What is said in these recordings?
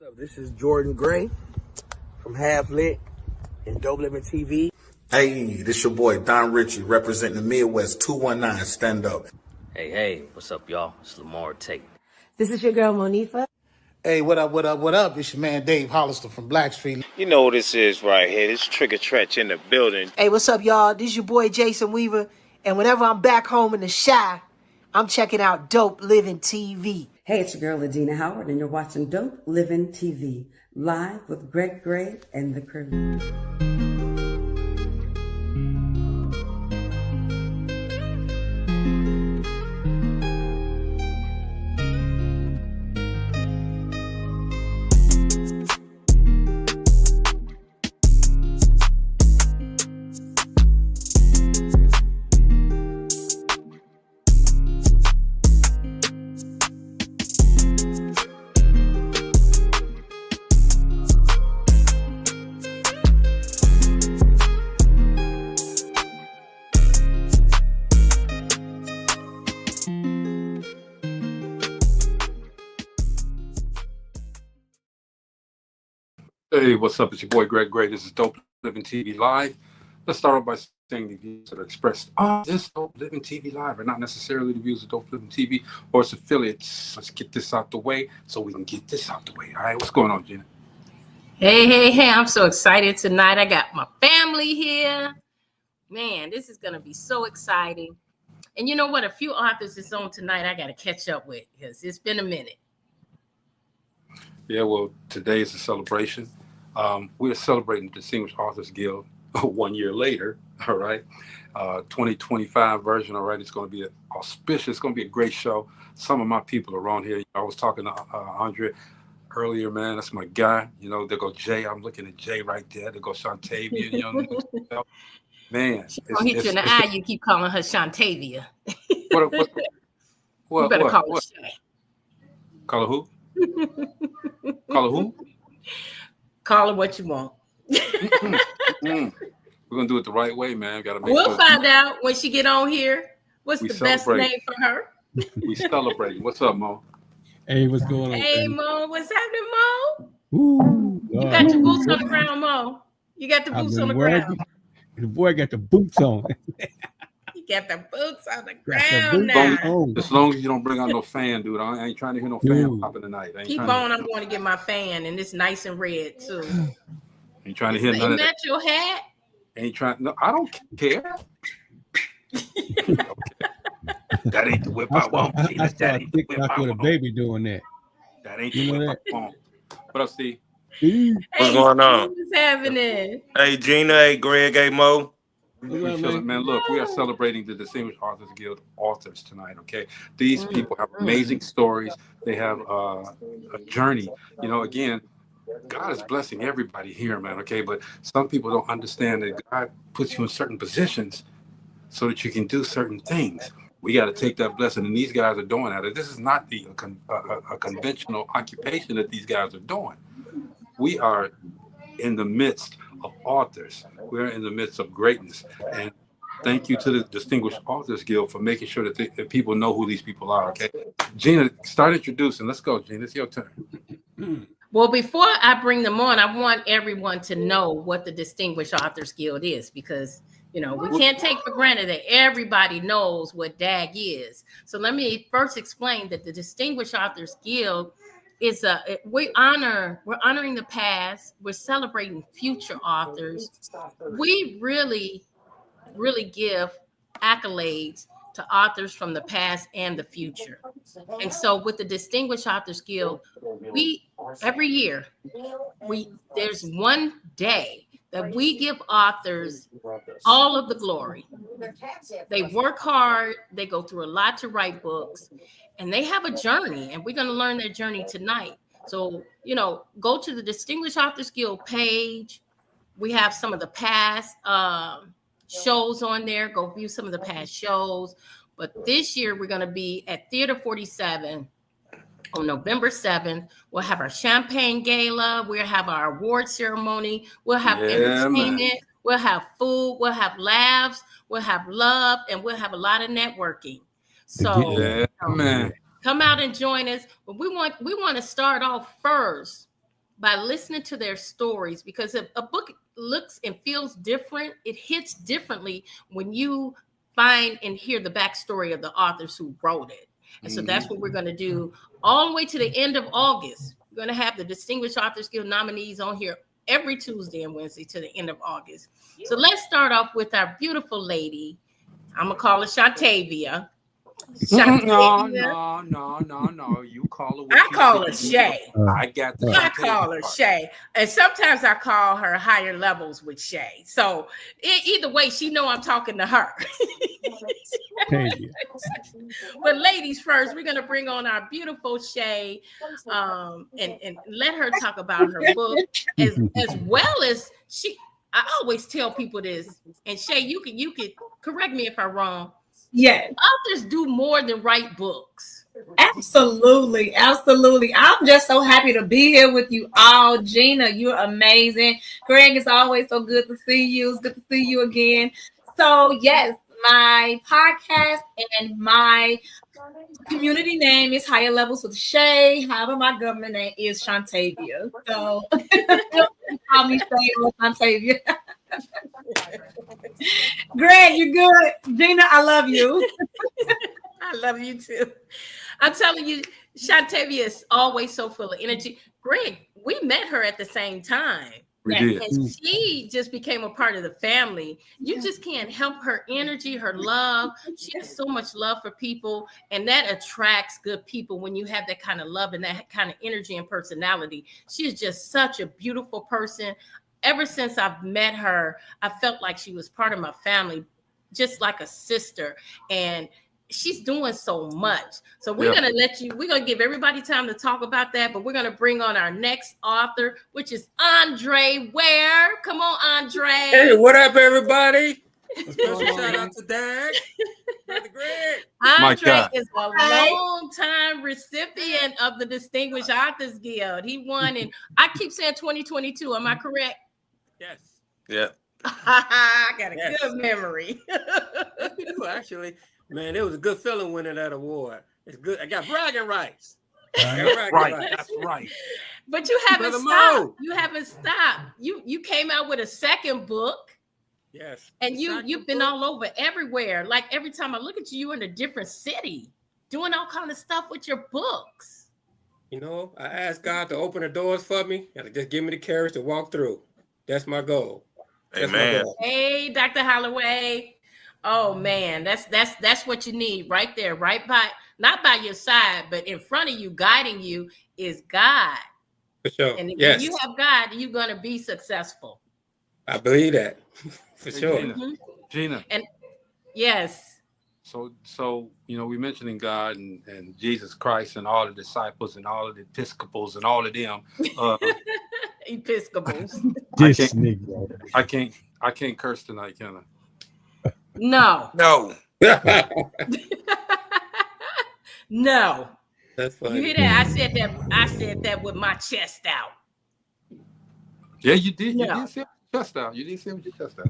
What's up? This is Jordan Gray from Half Lit and DopelivenTV. Hey, this your boy Don Ritchie representing the Midwest 219 Stand Up. Hey, what's up, y'all? It's Lamar Tate. This is your girl, Monifa. Hey, what up? It's your man, Dave Hollister from Blackstreet. You know what this is right here. This Trigger Tretch in the building. Hey, what's up, y'all? This is your boy, Jason Weaver. And whenever I'm back home in the Chi, I'm checking out Dope Living TV. Hey, it's your girl, Adina Howard, and you're watching Dope Living TV, live with Greg Gray and the crew. Hey, what's up? It's your boy Greg Gray. This is Dope Living TV Live. Let's start off by saying the views that are expressed on this Dope Living TV Live are not necessarily the views of Dope Living TV or its affiliates. Let's get this out the way so we can get this out the way. All right, what's going on, Gina? Hey, I'm so excited tonight. I got my family here. Man, this is going to be so exciting. And you know what? A few authors is on tonight I got to catch up with because it's been a minute. Yeah, well, today is a celebration. We're celebrating the Distinguished Authors Guild 1 year later, all right? 2025 version, all right? It's going to be auspicious. It's going to be a great show. Some of my people are on here. I was talking to Undra earlier, man. That's my guy. You know, there go Jay. I'm looking at Jay right there. There go Shauntavia. You know, man. She's going to hit you in the eye. You keep calling her Shauntavia. What, you better call her Shay. Call her who? Call her who? Call her what you want. We're gonna do it the right way, man. We'll find out when she get on here. What's the best name for her? We celebrating. What's up, Mo? Hey, what's going on? Hey, Mo, what's happening, Mo? Ooh, you got your boots on the ground, Mo. You got the boots on the ground. The boy got the boots on. You got the boots on the ground now. As long as you don't bring out no fan, dude. I ain't trying to hear no fan popping tonight. Keep on. I'm going to get my fan, and it's nice and red too. Ain't trying to hear none of that. Is that your hat? Ain't trying. No, I don't care. Okay. That ain't the whip I want. I started thinking I could a baby doing that. That ain't the whip I want. What up, Steve? What's going on? What's happening? Hey, Gina. Hey, Greg. Hey, Mo. Man, look, we are celebrating the Distinguished Authors Guild authors tonight, okay? These people have amazing stories. They have a journey. You know, again, God is blessing everybody here, man, okay? But some people don't understand that God puts you in certain positions so that you can do certain things. We got to take that blessing, and these guys are doing that. This is not a conventional occupation that these guys are doing. We are in the midst of authors. We're in the midst of greatness. And thank you to the Distinguished Authors Guild for making sure that people know who these people are, okay? Gina, start introducing. Let's go, Gina. It's your turn. Well, before I bring them on, I want everyone to know what the Distinguished Authors Guild is because, you know, we can't take for granted that everybody knows what D.A.G is. So let me first explain that the Distinguished Authors Guild is we're honoring the past. We're celebrating future authors. We really give accolades to authors from the past and the future. And so with the Distinguished Authors Guild, every year there's one day that we give authors all of the glory. They work hard, they go through a lot to write books, and they have a journey, and we're going to learn their journey tonight. So, you know, go to the Distinguished Authors Guild page. We have some of the past shows on there. Go view some of the past shows. But this year, we're going to be at Theater 47 on November 7th. We'll have our champagne gala. We'll have our award ceremony. We'll have entertainment. Man. We'll have food. We'll have laughs. We'll have love. And we'll have a lot of networking. So man. Come out and join us. But we want to start off first by listening to their stories, because a book looks and feels different. It hits differently when you find and hear the backstory of the authors who wrote it. And so that's what we're going to do all the way to the end of August. We're going to have the Distinguished Authors Guild nominees on here every Tuesday and Wednesday to the end of August. So let's start off with our beautiful lady. I'm going to call her Shauntavia. No. You call her what I call her Shay. I got the I call her Shay. And sometimes I call her higher levels with Shay. So either way, she know I'm talking to her. But ladies first, we're going to bring on our beautiful Shay and let her talk about her book as well as I always tell people this, and Shay, you could correct me if I'm wrong. Yeah. Authors do more than write books. Absolutely. I'm just so happy to be here with you all. Gina, you're amazing. Greg, it's always so good to see you. It's good to see you again. So yes, my podcast and my community name is Higher Levels with Shay. However, my government name is Shauntavia. So call me Shay or Shauntavia. Greg, you're good. Gina, I love you. I love you too. I'm telling you, Shauntavia is always so full of energy. Greg, we met her at the same time. We did. And she just became a part of the family. You just can't help her energy, her love. She has so much love for people, and that attracts good people when you have that kind of love and that kind of energy and personality. She is just such a beautiful person. Ever since I've met her, I felt like she was part of my family, just like a sister. And she's doing so much. So we're going to give everybody time to talk about that, but we're going to bring on our next author, which is Undra Ware. Come on, Undra. Hey, what up, everybody? A special shout out to D.A.G. Brother Greg. Undra is a long-time recipient of the Distinguished Authors Guild. He won in, I keep saying 2022. Am I correct? Yes. Yeah. I got a good memory. Actually, man, it was a good feeling winning that award. It's good. I got bragging rights. Right. That's right. But you haven't stopped. You haven't stopped. You came out with a second book. Yes. And you've been all over everywhere. Like every time I look at you, you're in a different city, doing all kind of stuff with your books. You know, I asked God to open the doors for me and just give me the courage to walk through. That's my goal. Amen. Hey, Dr. Holloway. Oh man, that's what you need right there, right by, not by your side, but in front of you, guiding you is God. For sure. And if you have God, you're gonna be successful. I believe that. For sure. Gina. And yes. So we mentioning God and Jesus Christ and all the disciples and all of the Episcopals and all of them. Episcopals. I can't curse tonight, can I? No. No. No. That's funny. You hear that? I said that with my chest out. Yeah, you did. No. You did say your chest out. You did say with your chest out.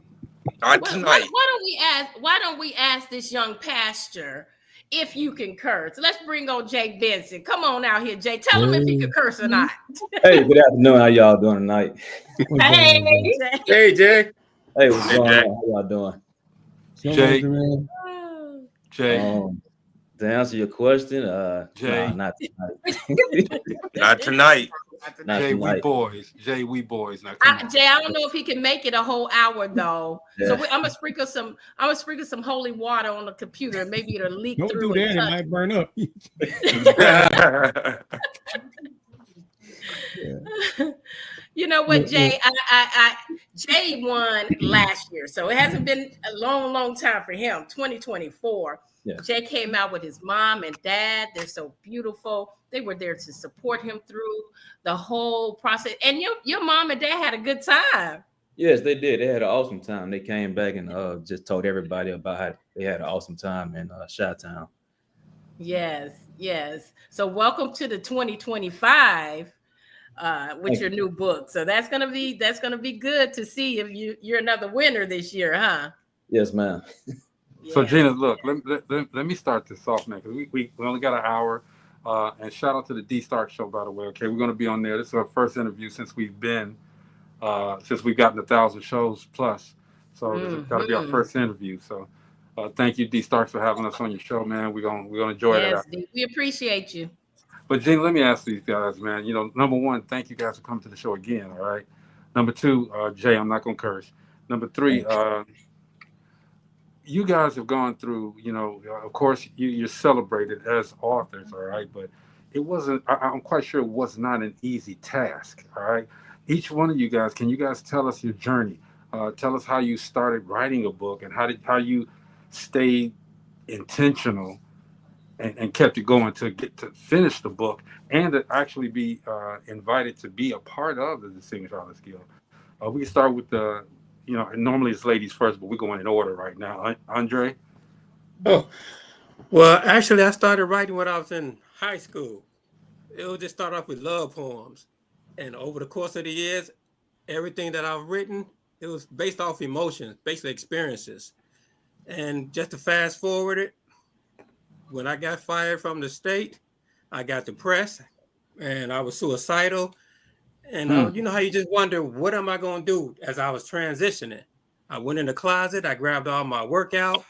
Not tonight. Why don't we ask this young pastor if you can curse? Let's bring on Jay Vinson. Come on out here, Jay. Tell him if he can curse or not. Hey, good afternoon. How y'all doing tonight? Hey, Jay. Hey, what's going on? How y'all doing? Jay. To answer your question, Jay. nah, not tonight. Not tonight. Jay, we boys. Now, Jay, I don't know if he can make it a whole hour though. Yeah. So I'm gonna sprinkle some holy water on the computer. Maybe it'll leak Don't through. do that; it might burn up. You know what, Jay? Jay won last year, so it hasn't been a long time for him. 2024. Yeah. Jay came out with his mom and dad. They're so beautiful. They were there to support him through the whole process. And your mom and dad had a good time. Yes, they did. They had an awesome time. They came back and just told everybody about how they had an awesome time in Chi-Town. Yes. So welcome to the 2025 with your new book. So that's gonna be good to see if you're another winner this year, huh? Yes, ma'am. So Gina, look, let me start this off, man, because we only got an hour. And shout out to the D Stark Show, by the way. Okay, we're going to be on there. This is our first interview since we've gotten 1,000 shows plus. So this has got to be our first interview. So thank you, D Starks, for having us on your show, man. We're gonna enjoy that. Yes, we appreciate you. But Gene, let me ask these guys, man. You know, number one, thank you guys for coming to the show again. All right. Number two, Jay, I'm not gonna curse. Number three, you guys have gone through, you know, of course, you're celebrated as authors, all right, but it wasn't, I'm quite sure it was not an easy task, all right? Each one of you guys, can you guys tell us your journey? Tell us how you started writing a book and how you stayed intentional and kept it going to get to finish the book and to actually be invited to be a part of the Distinguished Authors Guild. We can start with the, you know, normally it's ladies first, but we're going in order right now. Andre? Oh, well, actually, I started writing when I was in high school. It would just start off with love poems. And over the course of the years, everything that I've written, it was based off emotions, basically experiences. And just to fast forward it, when I got fired from the state, I got depressed and I was suicidal. And you know how you just wonder, what am I going to do as I was transitioning? I went in the closet, I grabbed all my workout,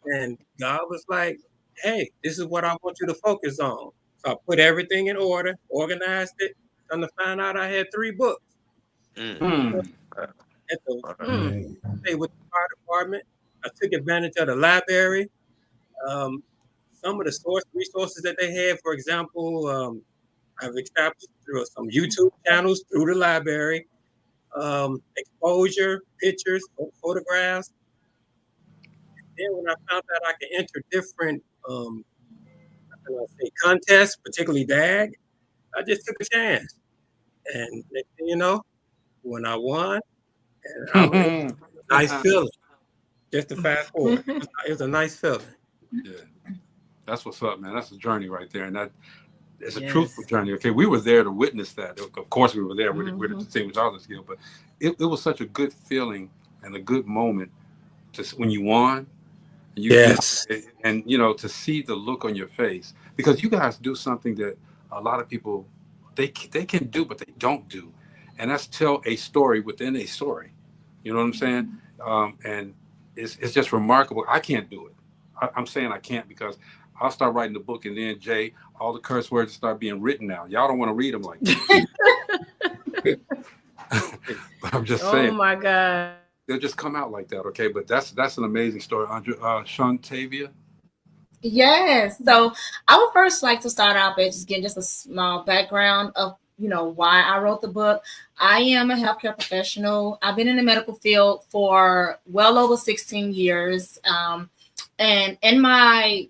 and God was like, hey, this is what I want you to focus on. So I put everything in order, organized it, and to find out I had 3 books. Stay with the fire department. I took advantage of the library. Some of the resources that they had, for example, I've established through some YouTube channels through the library, exposure, pictures, photographs. And then when I found out I could enter different contests, particularly D.A.G, I just took a chance. And next thing you know, when I won, and I was nice feeling. Just to fast forward, it was a nice feeling. Yeah, that's what's up, man. That's a journey right there, and that. It's a truthful journey. Okay, we were there to witness that. Of course, we were there with the Distinguished Authors Guild, but it was such a good feeling and a good moment when you won. And you know, to see the look on your face, because you guys do something that a lot of people they can do, but they don't do, and that's tell a story within a story. You know what I'm saying? And it's just remarkable. I can't do it. I'm saying I can't because I'll start writing the book, and then Jay, all the curse words start being written now. Y'all don't want to read them like that. But I'm just saying. Oh my God. They'll just come out like that, okay? But that's an amazing story. Shauntavia? Yes. So I would first like to start out by just getting just a small background of, you know, why I wrote the book. I am a healthcare professional. I've been in the medical field for well over 16 years. And in my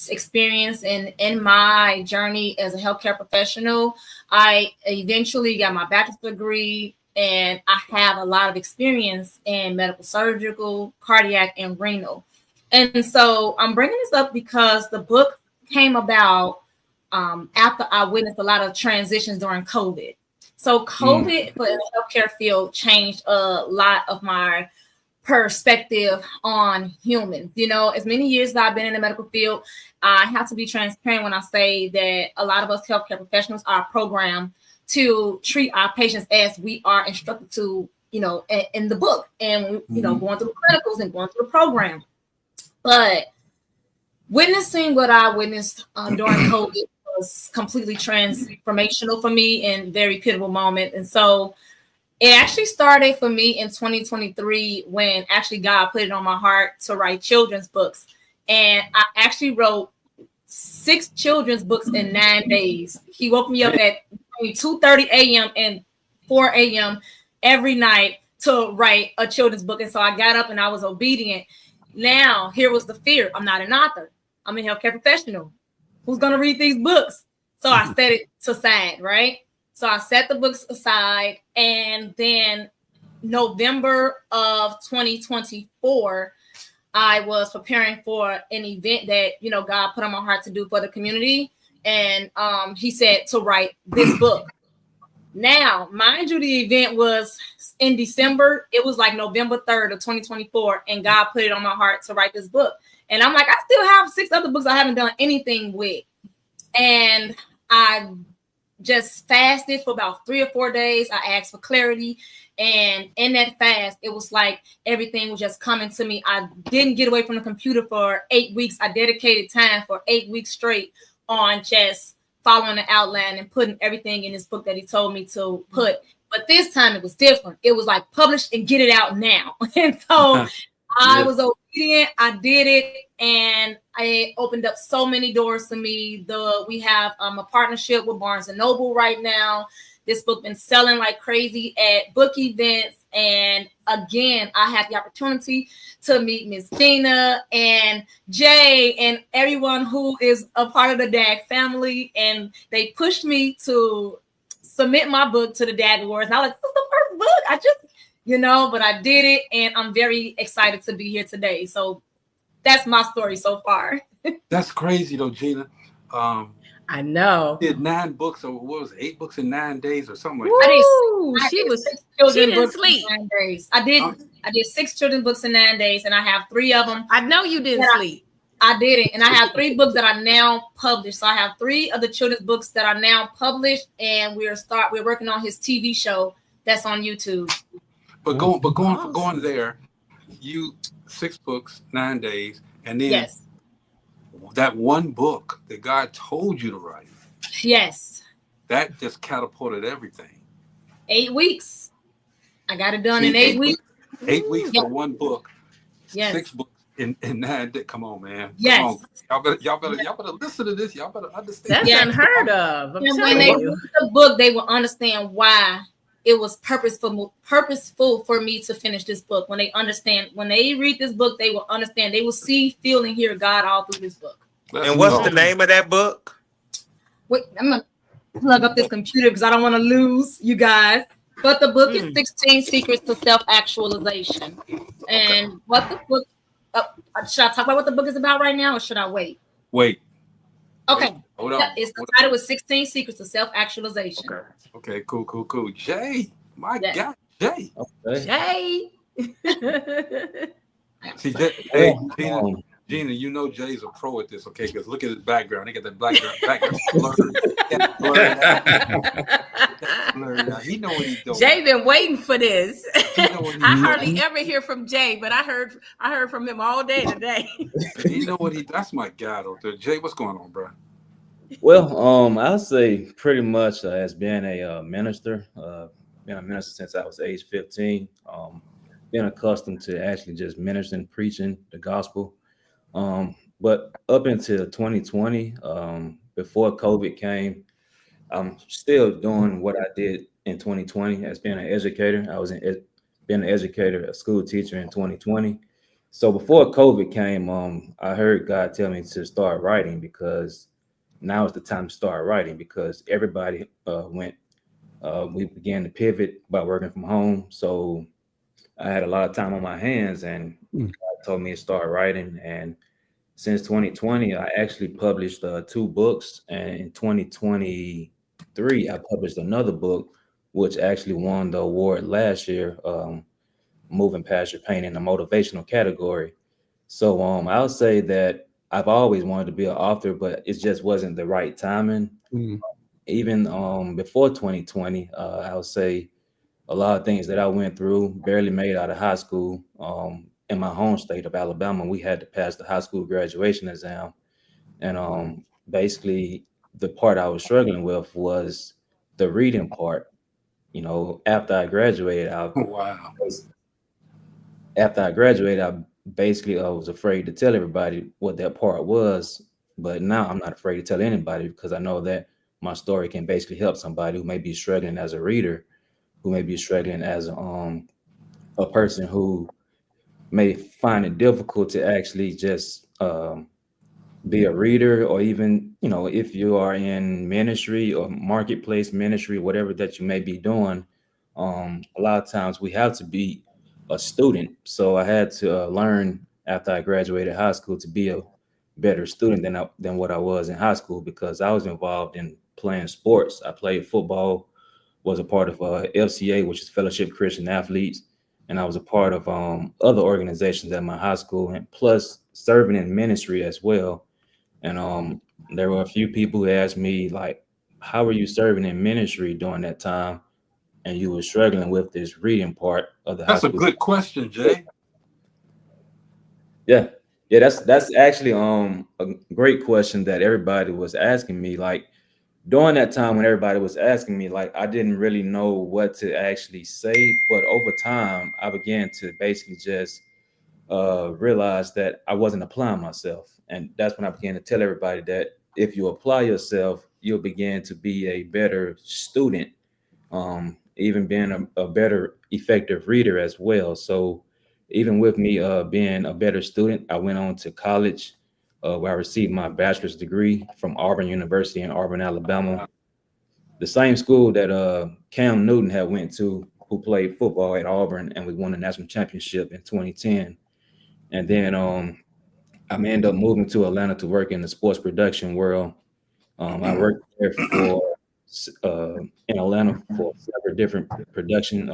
experience and in my journey as a healthcare professional, I eventually got my bachelor's degree, and I have a lot of experience in medical, surgical, cardiac, and renal. And so I'm bringing this up because the book came about after I witnessed a lot of transitions during COVID. So COVID for the healthcare field changed a lot of my perspective on humans. You know, as many years as I've been in the medical field, I have to be transparent when I say that a lot of us healthcare professionals are programmed to treat our patients as we are instructed to, you know, in the book, and you know, going through the clinicals and going through the program. But witnessing what I witnessed during COVID was completely transformational for me and very pivotal moment. And so it actually started for me in 2023 when actually God put it on my heart to write children's books. And I actually wrote 6 children's books in 9 days. He woke me up at 2:30 a.m. and 4 a.m. every night to write a children's book. And so I got up and I was obedient. Now, here was the fear. I'm not an author. I'm a healthcare professional. Who's going to read these books? So I set it aside, right? So I set the books aside, and then November of 2024, I was preparing for an event that, you know, God put on my heart to do for the community. And he said to write this book. Now, mind you, the event was in December. It was like November 3rd of 2024, and God put it on my heart to write this book. And I'm like, I still have 6 other books I haven't done anything with. And I just fasted for about 3 or 4 days. I asked for clarity. And in that fast, it was like everything was just coming to me. I didn't get away from the computer for 8 weeks. I dedicated time for 8 weeks straight on just following the outline and putting everything in this book that he told me to put. But this time it was different. It was like publish and get it out now. And so I was obedient. I did it, and it opened up so many doors to me. We have a partnership with Barnes and Noble right now. This book been selling like crazy at book events, and again, I had the opportunity to meet Miss Gina and Jay and everyone who is a part of the D.A.G family, and they pushed me to submit my book to the D.A.G Awards. And I was like, this is the first book. But I did it, and I'm very excited to be here today. So that's my story so far. That's crazy though, Gina. I know. Did 9 books, or what was it, 8 books in 9 days or something like that. She didn't sleep. 9 days. I did 6 children's books in 9 days, and I have 3 of them. I know you didn't sleep. I didn't, and I have 3 books that are now published. So I have 3 of the children's books that are now published, and we're working on his TV show that's on YouTube. But going there, you 6 books, 9 days, and then that one book that God told you to write. Yes. That just catapulted everything. 8 weeks. I got it done in 8 weeks. 8 weeks for one book. Yes. 6 books in 9 days. Come on, man. Yes. Come on. Y'all better listen to this. Y'all better understand. That's unheard of. And when they read the book, they will understand why it was purposeful for me to finish this book. When they read this book, they will understand. They will see, feel, and hear God all through this book. And what's the name of that book? Wait, I'm gonna plug up this computer because I don't want to lose you guys. But the book is 16 Secrets to Self-Actualization. And what the book, should I talk about what the book is about right now, or should I wait? Wait. Okay. Hold on. It's the title was 16 Secrets to Self-Actualization. Okay, cool. Jay, my God, Jay. Jay. See, hey, Gina, you know Jay's a pro at this, okay? Because look at his background. He got that background blurred. He know what he's doing. Jay been waiting for this. I hardly ever hear from Jay, but I heard from him all day today. You know what that's my guy out there. Jay, what's going on, bro? Well, I'll say pretty much as being a minister, been a minister since I was age 15. Been accustomed to actually just ministering, preaching the gospel. But up until 2020, before COVID came, I'm still doing what I did in 2020 as being an educator. I was being an educator, a school teacher in 2020. So before COVID came, I heard God tell me to start writing, because now is the time to start writing, because everybody we began to pivot by working from home. So I had a lot of time on my hands, and God told me to start writing. And since 2020, I actually published 2 books. And in 2023, I published another book, which actually won the award last year, Moving Past Your Pain, in the motivational category. So I'll say that I've always wanted to be an author, but it just wasn't the right timing. Even before 2020, I'll say a lot of things that I went through, barely made out of high school. In my home state of Alabama, we had to pass the high school graduation exam. And basically the part I was struggling with was the reading part. After I graduated, I was afraid to tell everybody what that part was. But now I'm not afraid to tell anybody, because I know that my story can basically help somebody who may be struggling as a reader, who may be struggling as a person who may find it difficult to actually just be a reader, or even, if you are in ministry or marketplace ministry, whatever that you may be doing, a lot of times we have to be a student. So I had to learn after I graduated high school to be a better student than what I was in high school, because I was involved in playing sports. I played football, was a part of FCA, which is Fellowship Christian Athletes. And I was a part of other organizations at my high school, and plus serving in ministry as well. And there were a few people who asked me, like, how were you serving in ministry during that time? And you were struggling with this reading part of the high That's a school. good question, Jay. Yeah. That's actually a great question that everybody was asking me. Like, during that time when everybody was asking me, like, I didn't really know what to actually say. But over time, I began to basically just realize that I wasn't applying myself. And that's when I began to tell everybody that if you apply yourself, you'll begin to be a better student, even being a better effective reader as well. So even with me being a better student, I went on to college where I received my bachelor's degree from Auburn University in Auburn, Alabama, the same school that Cam Newton had went to, who played football at Auburn, and we won the national championship in 2010. And then I ended up moving to Atlanta to work in the sports production world. I worked there for in Atlanta for several different production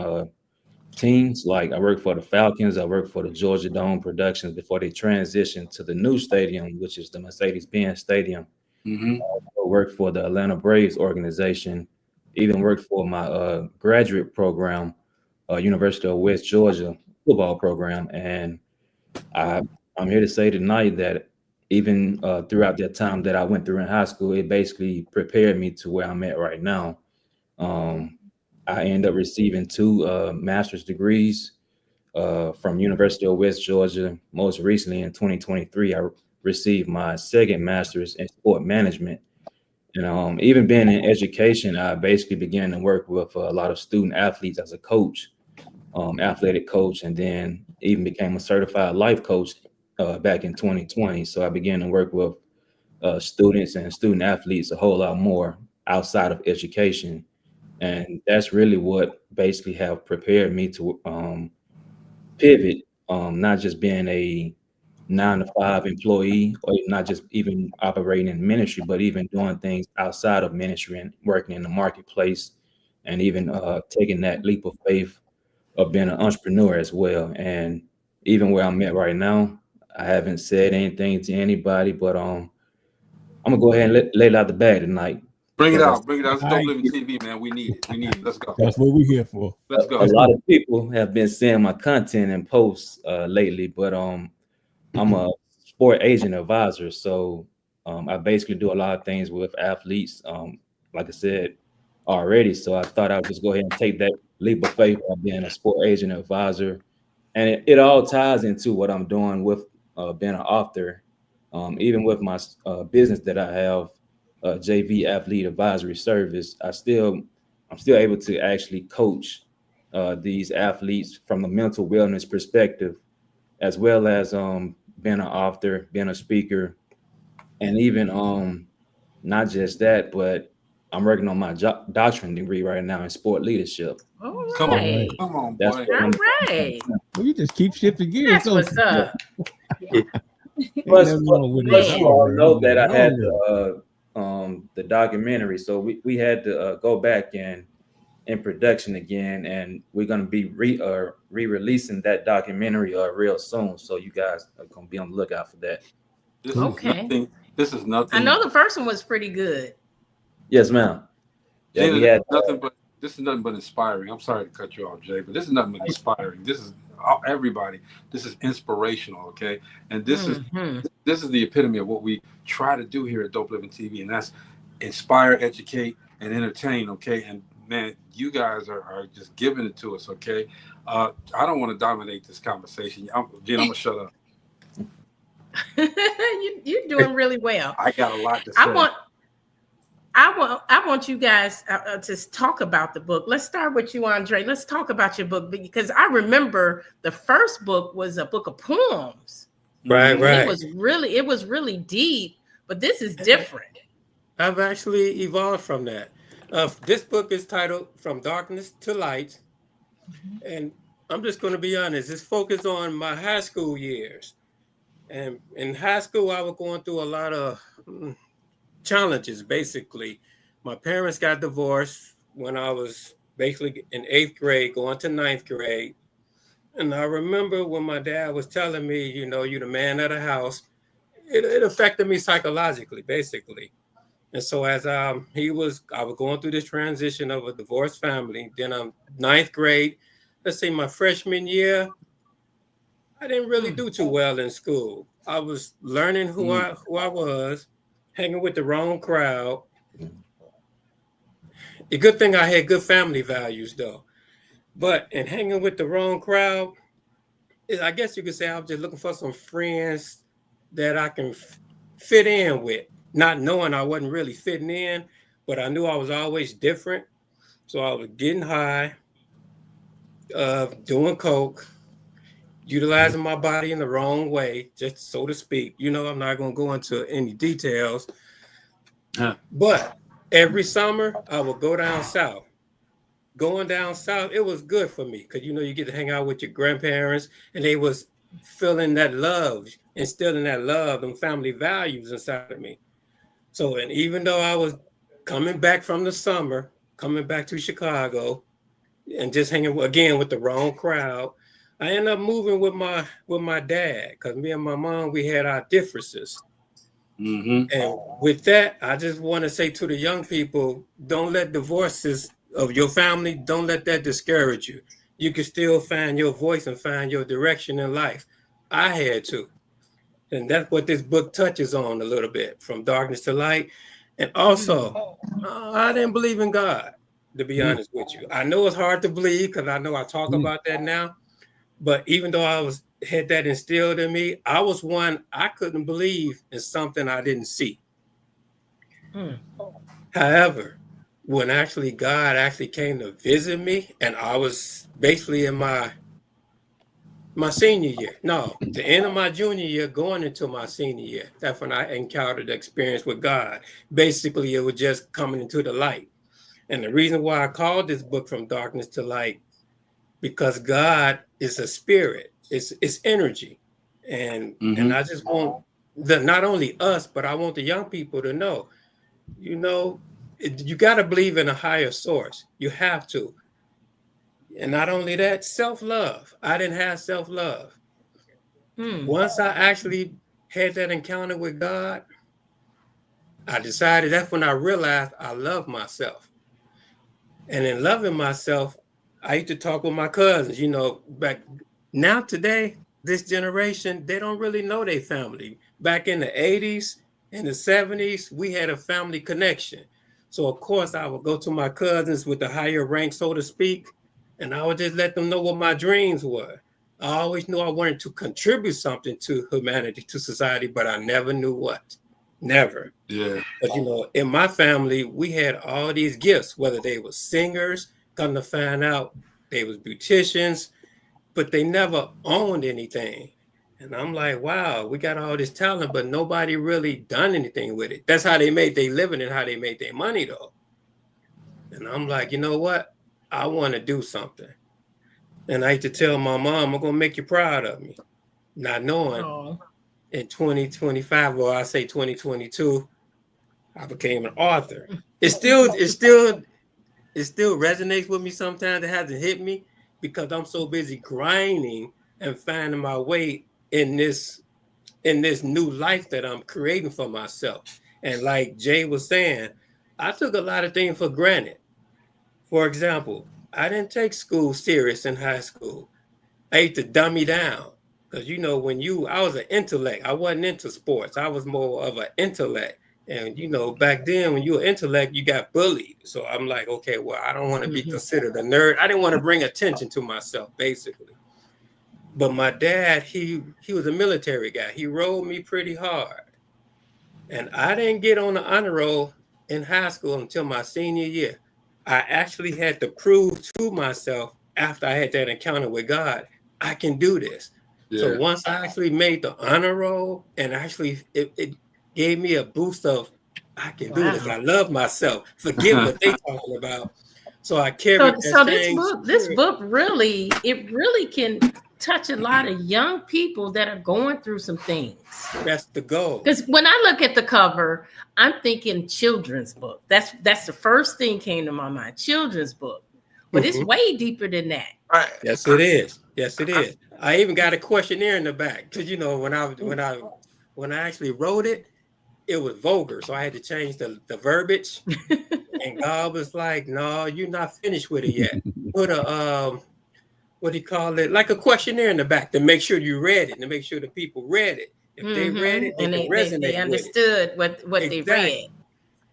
teams. Like I worked for the Falcons, I worked for the Georgia Dome Productions before they transitioned to the new stadium, which is the Mercedes-Benz Stadium. Mm-hmm. I worked for the Atlanta Braves organization. Even worked for my graduate program, University of West Georgia football program, and I'm here to say tonight that even throughout that time that I went through in high school, it basically prepared me to where I'm at right now. I ended up receiving 2 master's degrees from University of West Georgia. Most recently in 2023, I received my second master's in sport management. And even being in education, I basically began to work with a lot of student athletes as a coach, athletic coach, and then even became a certified life coach back in 2020. So I began to work with students and student athletes a whole lot more outside of education. And that's really what basically have prepared me to pivot, not just being a 9-to-5 employee, or not just even operating in ministry, but even doing things outside of ministry and working in the marketplace, and even taking that leap of faith of being an entrepreneur as well. And even where I'm at right now, I haven't said anything to anybody, but I'm gonna go ahead and lay it out the bag tonight. Bring it Because out. Bring it out. It's Dope Living TV, man. We need it. We need it. Let's go. That's what we're here for. Let's a go. lot of people have been seeing my content and posts lately, but I'm a sport agent advisor, so I basically do a lot of things with athletes. Like I said already, so I thought I would just go ahead and take that leap of faith of being a sport agent advisor, and it all ties into what I'm doing with being an author. Even with my business that I have, JV Athlete Advisory Service, I'm still able to actually coach these athletes from a mental wellness perspective, as well as being an author, being a speaker, and even not just that, but I'm working on my doctorate degree right now in sport leadership. All Come on. right. Come on, That's boy. what All I'm right. Well, you just keep shifting gears. That's what's up. Plus, Nothing wrong with plus it. you all know that I had Wrong the documentary, so we had to go back in production again, and we're gonna be re-releasing that documentary real soon. So you guys are gonna be on the lookout for that. This Okay. is nothing. This is nothing. I know the first one was pretty good. Yes, ma'am. Yeah, Gina, we this had is nothing but inspiring. I'm sorry to cut you off, Jay, but this is nothing but inspiring. This is everybody. This is inspirational, okay? And this is the epitome of what we try to do here at Dope Living TV, and that's inspire, educate, and entertain, okay? And man, you guys are just giving it to us, okay? I don't want to dominate this conversation. Gina, I'm gonna shut up. You're doing really well. I got a lot to say. I want you guys to talk about the book. Let's start with you, Andre. Let's talk about your book, because I remember the first book was a book of poems. Right. It was really deep, but this is different. I've actually evolved from that. This book is titled From Darkness to Light. And I'm just going to be honest, it's focused on my high school years. And in high school, I was going through a lot of challenges, basically. My parents got divorced when I was basically in 8th grade, going to 9th grade. And I remember when my dad was telling me, you're the man of the house. it affected me psychologically, basically. And so as I was going through this transition of a divorced family. Then I'm ninth grade. Let's say my freshman year, I didn't really do too well in school. I was learning who I was, hanging with the wrong crowd. The good thing I had good family values though. But in hanging with the wrong crowd, I guess you could say I was just looking for some friends that I can fit in with, not knowing I wasn't really fitting in, but I knew I was always different. So I was getting high, doing coke, utilizing my body in the wrong way, just so to speak. You know, I'm not going to go into any details. But every summer I would go down south. Going down south, it was good for me because, you know, you get to hang out with your grandparents and they was feeling that love, instilling that love and family values inside of me. So, and even though I was coming back from the summer, coming back to Chicago and just hanging again with the wrong crowd, I ended up moving with my dad because me and my mom, we had our differences. And with that, I just want to say to the young people, don't let divorces of your family, don't let that discourage you. You can still find your voice and find your direction in life. I had to. And that's what this book touches on a little bit, from darkness to light. And also, I didn't believe in God, to be honest with you. I know it's hard to believe because I know I talk about that now. But even though I had that instilled in me, I couldn't believe in something I didn't see. However, when God actually came to visit me, and I was basically in my senior year. No, the end of my junior year, going into my senior year. That's when I encountered the experience with God. Basically, it was just coming into the light. And the reason why I called this book From Darkness to Light, because God is a spirit. It's energy. And I just want not only us, but I want the young people to know, you know, you got to believe in a higher source. You have to. And not only that, self-love. I didn't have self-love. Once I actually had that encounter with God, I decided, that's when I realized I love myself. And in loving myself, I used to talk with my cousins, you know, back now today, this generation, they don't really know their family. Back in the 80s, in the 70s, we had a family connection. So of course I would go to my cousins with the higher rank, so to speak, and I would just let them know what my dreams were. I always knew I wanted to contribute something to humanity, to society, but I never knew what. Never. Yeah. But you know, in my family, we had all these gifts, whether they were singers, come to find out they was beauticians, but they never owned anything. And I'm like, wow, we got all this talent, but nobody really done anything with it. That's how they made their living and how they made their money, though. And I'm like, you know what? I want to do something. And I used to tell my mom, I'm going to make you proud of me. Not knowing in 2025, or I say 2022, I became an author. It still resonates with me sometimes. It hasn't hit me because I'm so busy grinding and finding my way in this new life that I'm creating for myself. And like Jay was saying, I took a lot of things for granted. For example, I didn't take school serious in high school. I used to dummy down because, you know, I was an intellect. I wasn't into sports. I was more of an intellect. And, you know, back then when you were intellect, you got bullied. So I'm like, okay, well, I don't want to be considered a nerd. I didn't want to bring attention to myself, basically. But my dad, he was a military guy. He rolled me pretty hard. And I didn't get on the honor roll in high school until my senior year. I actually had to prove to myself after I had that encounter with God, I can do this. Yeah. So once I actually made the honor roll, and actually it gave me a boost of, I can do this. I love myself. Forget what they talking about. So I carried this book really can touch a lot of young people that are going through some things. That's the goal. Because when I look at the cover, I'm thinking children's book. That's the first thing came to my mind. Children's book. But it's way deeper than that. Right. Yes, it is. Yes, it is. I even got a questionnaire in the back. Because, you know, when I when I actually wrote it, it was vulgar. So I had to change the verbiage. And God was like, no, you're not finished with it yet. Put a, what do you call it? Like a questionnaire in the back to make sure you read it, to make sure the people read it. If they read it, they and can resonate they understood what they read.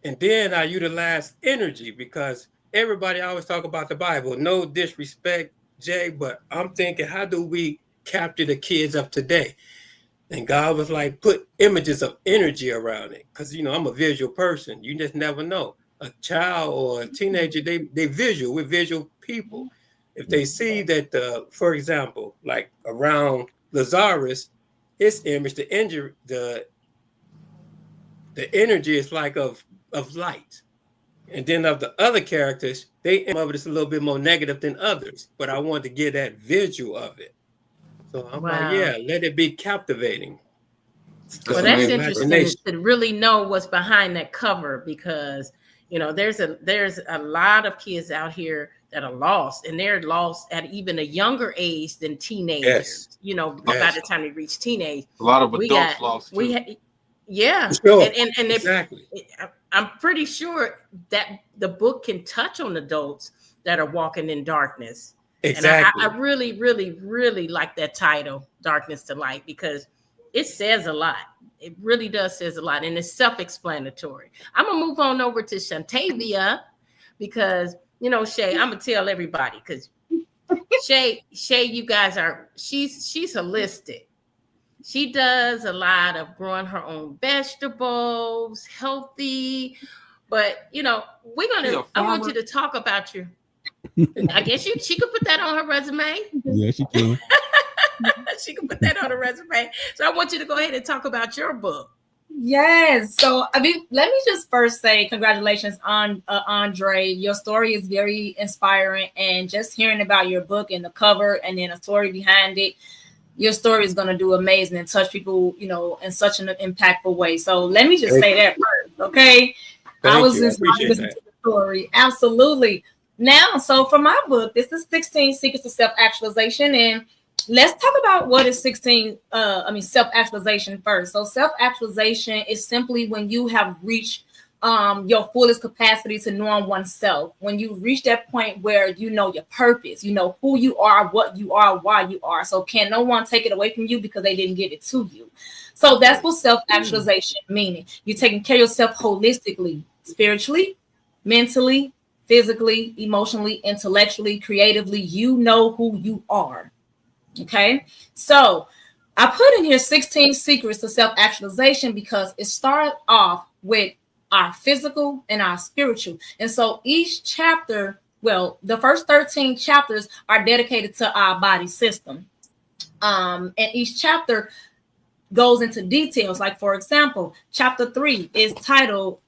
And then I utilized energy because everybody always talk about the Bible. No disrespect, Jay, but I'm thinking, how do we capture the kids of today? And God was like, put images of energy around it. Because, you know, I'm a visual person. You just never know. A child or a teenager, they visual. We're visual people. If they see that, for example, like around Lazarus, his image, the energy is like of light. And then of the other characters, they of it is a little bit more negative than others. But I wanted to get that visual of it. So I'm like, yeah, let it be captivating. Well, that's interesting to really know what's behind that cover, because you know there's a lot of kids out here that are lost, and they're lost at even a younger age than teenagers. Yes. You know, by the time they reach teenage, a lot of adults lost too. Sure. And exactly. I'm pretty sure that the book can touch on adults that are walking in darkness. Exactly. And I really, really, really like that title, Darkness to Light, because it says a lot. It really does says a lot, and it's self-explanatory. I'm gonna move on over to Shauntavia because you know, Shay, I'm gonna tell everybody because Shay, you guys are she's holistic. She does a lot of growing her own vegetables, healthy, but you know, I want you to talk about your. I guess she could put that on her resume. Yeah, she can. She can put that on her resume. So I want you to go ahead and talk about your book. Yes. So I mean, let me just first say congratulations on Andre. Your story is very inspiring, and just hearing about your book and the cover and then a story behind it, your story is going to do amazing and touch people, you know, in such an impactful way. So let me just say that first, okay? I was inspired to the story. Absolutely. Now, so for my book, this is 16 Secrets to Self-Actualization, and let's talk about what is self-actualization first. So self-actualization is simply when you have reached your fullest capacity to knowing oneself. When you reach that point where you know your purpose, you know who you are, what you are, why you are. So can no one take it away from you because they didn't give it to you. So that's what self-actualization meaning. You're taking care of yourself holistically, spiritually, mentally, physically, emotionally, intellectually, creatively. You know who you are. Okay, so I put in here 16 secrets to self-actualization because it started off with our physical and our spiritual. And so each chapter, well, the first 13 chapters are dedicated to our body system. And each chapter goes into details. Like, for example, chapter 3 is titled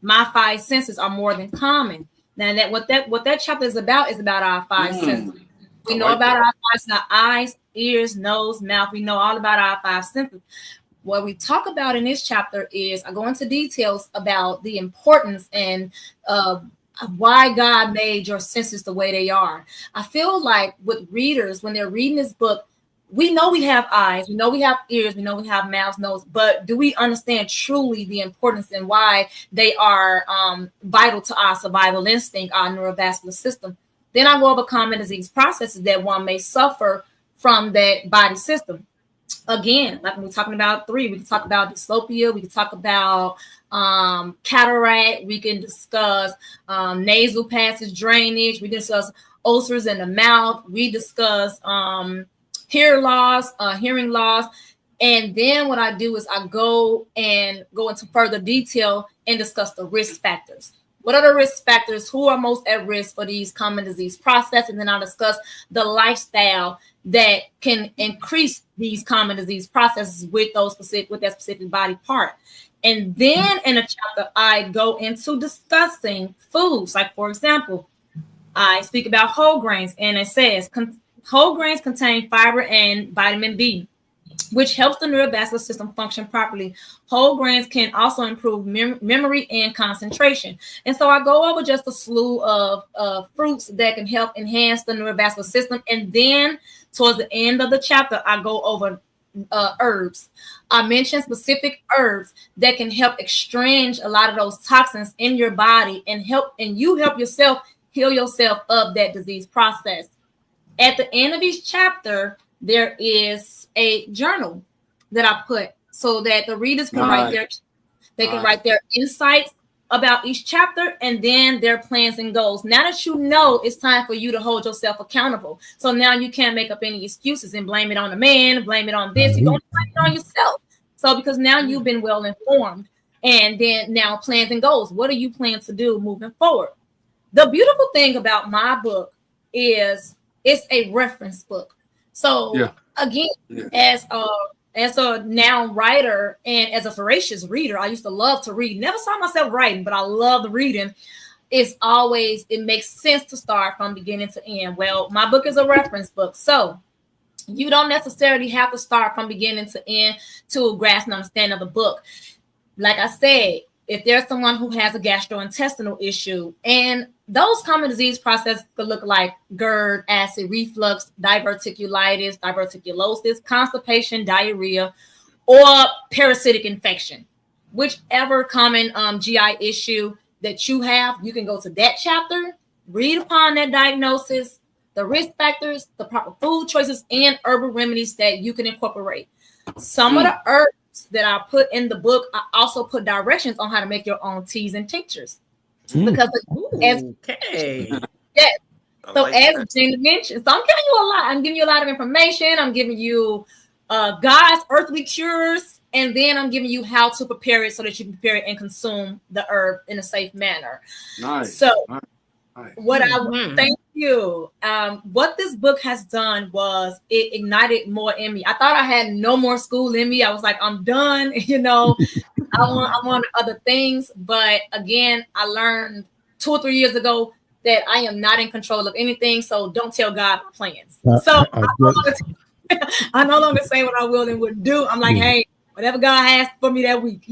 My 5 Senses Are More Than Common. Now, what that chapter is about our 5 senses. We know about our eyes, ears, nose, mouth. We know all about our 5 senses. What we talk about in this chapter is I go into details about the importance and why God made your senses the way they are. I feel like with readers, when they're reading this book, we know we have eyes, we know we have ears, we know we have mouths, nose, but do we understand truly the importance and why they are vital to our survival instinct, our neurovascular system? Then I go over common disease processes that one may suffer from that body system. Again, like when we're talking about 3, we can talk about dyslopia, we can talk about cataract, we can discuss nasal passage drainage, we discuss ulcers in the mouth, we discuss hearing loss, and then what I do is I go into further detail and discuss the risk factors. What are the risk factors? Who are most at risk for these common disease processes? And then I'll discuss the lifestyle that can increase these common disease processes with that specific body part. And then in a chapter, I go into discussing foods. Like, for example, I speak about whole grains, and it says whole grains contain fiber and vitamin B, which helps the neurovascular system function properly. Whole grains can also improve memory and concentration. And so I go over just a slew of fruits that can help enhance the neurovascular system. And then towards the end of the chapter, I go over herbs. I mentioned specific herbs that can help exchange a lot of those toxins in your body and help yourself heal yourself of that disease process. At the end of each chapter, there is a journal that I put so that the readers can write their insights about each chapter and then their plans and goals. Now that you know, it's time for you to hold yourself accountable. So now you can't make up any excuses and blame it on the man, blame it on this. You're going to blame it on yourself. So because now you've been well informed, and then now plans and goals. What do you plan to do moving forward? The beautiful thing about my book is it's a reference book. So again, as a now writer and as a voracious reader, I used to love to read. Never saw myself writing, but I love the reading. It makes sense to start from beginning to end. Well, my book is a reference book, so you don't necessarily have to start from beginning to end to grasp and understand of the book. Like I said, if there's someone who has a gastrointestinal issue, and those common disease processes could look like GERD, acid reflux, diverticulitis, diverticulosis, constipation, diarrhea, or parasitic infection. Whichever common GI issue that you have, you can go to that chapter, read upon that diagnosis, the risk factors, the proper food choices, and herbal remedies that you can incorporate. Some of the herbs that I put in the book, I also put directions on how to make your own teas and tinctures. Because as Gina mentioned, so I'm giving you a lot. I'm giving you a lot of information. I'm giving you God's earthly cures, and then I'm giving you how to prepare it so that you can prepare it and consume the herb in a safe manner. Nice. So thank you. What this book has done was it ignited more in me. I thought I had no more school in me. I was like, I'm done. I want other things. But again, I learned 2 or 3 years ago that I am not in control of anything. So don't tell God my plans. I no longer say what I will and would do. I'm like, hey, whatever God has for me that week,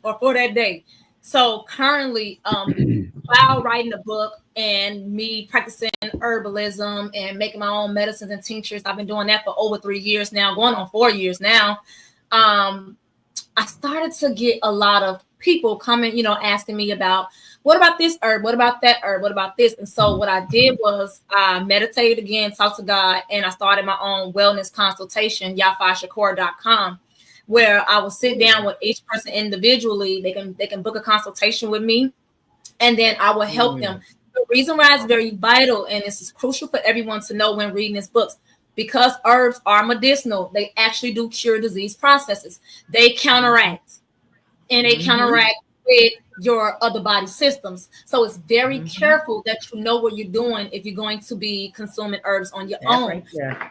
or for that day. So currently, while writing the book and me practicing herbalism and making my own medicines and tinctures, I've been doing that for over 3 years now, going on 4 years now. I started to get a lot of people coming, asking me about, what about this herb? What about that herb? What about this? And so what I did was I meditated again, talked to God, and I started my own wellness consultation, yafashakor.com, where I will sit down with each person individually. They can book a consultation with me, and then I will help them. The reason why it's very vital, and this is crucial for everyone to know when reading this book, because herbs are medicinal. They actually do cure disease processes. They counteract, and they counteract with your other body systems. So it's very careful that you know what you're doing if you're going to be consuming herbs on your own.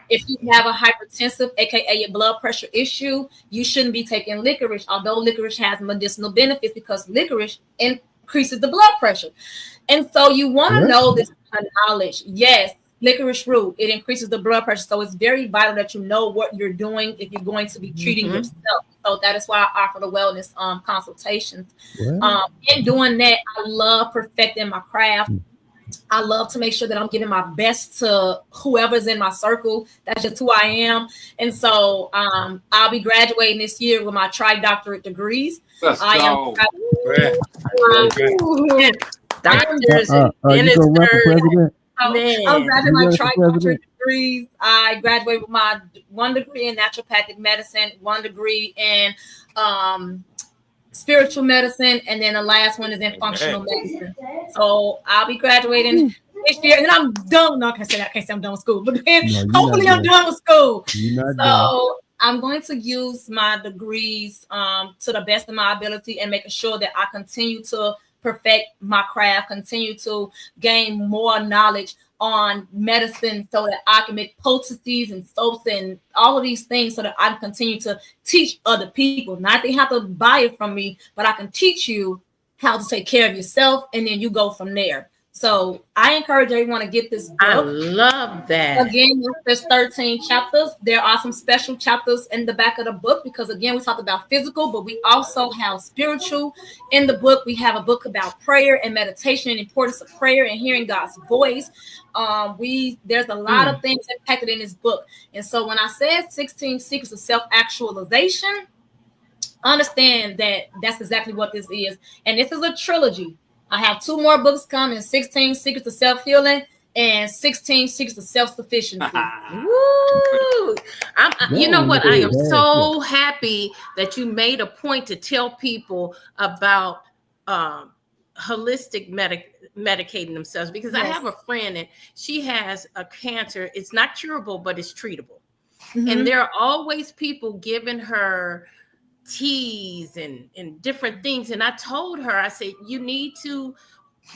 If you have a hypertensive, aka a blood pressure issue, you shouldn't be taking licorice, although licorice has medicinal benefits because licorice increases the blood pressure. And so you want to know this kind of knowledge. Yes, licorice root, it increases the blood pressure. So it's very vital that you know what you're doing if you're going to be treating yourself. So that is why I offer the wellness consultations. In doing that, I love perfecting my craft. I love to make sure that I'm giving my best to whoever's in my circle. That's just who I am. And so I'll be graduating this year with my tri-doctorate degrees. Doctors and ministers. I'm graduating my tri-doctorate degrees. I graduated with my 1 degree in naturopathic medicine, 1 degree in spiritual medicine, and then the last one is in functional medicine. So I'll be graduating this year, and then I'm done. No, I can't say I'm done with school, but then hopefully I'm done with school. So I'm going to use my degrees to the best of my ability and making sure that I continue to perfect my craft, continue to gain more knowledge on medicine so that I can make potencies and soaps and all of these things so that I can continue to teach other people. Not they have to buy it from me, but I can teach you how to take care of yourself, and then you go from there. So I encourage everyone to get this book. I love that. Again, there's 13 chapters. There are some special chapters in the back of the book because, again, we talked about physical, but we also have spiritual in the book. We have a book about prayer and meditation and importance of prayer and hearing God's voice. There's a lot of things impacted in this book. And so when I said 16 Secrets of Self-Actualization, understand that that's exactly what this is. And this is a trilogy. I have 2 more books coming, 16 Secrets of Self-Healing and 16 Secrets of Self-Sufficiency. Woo! You know what? I am so happy that you made a point to tell people about holistic medicating themselves, because I have a friend and she has a cancer. It's not curable, but it's treatable. And there are always people giving her teas and different things. And I told her, I said, you need to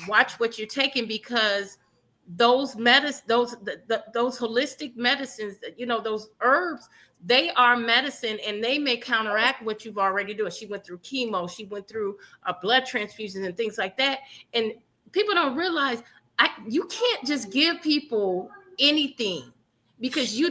watch what you're taking, because those holistic medicines, you know, those herbs, they are medicine and they may counteract what you've already done. She went through chemo, she went through blood transfusions and things like that. And people don't realize you can't just give people anything, because you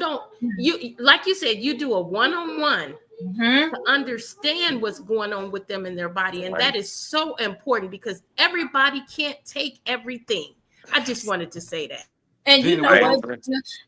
like you said, you do a one-on-one to understand what's going on with them in their body. And that is so important, because everybody can't take everything. I just wanted to say that. And you know what?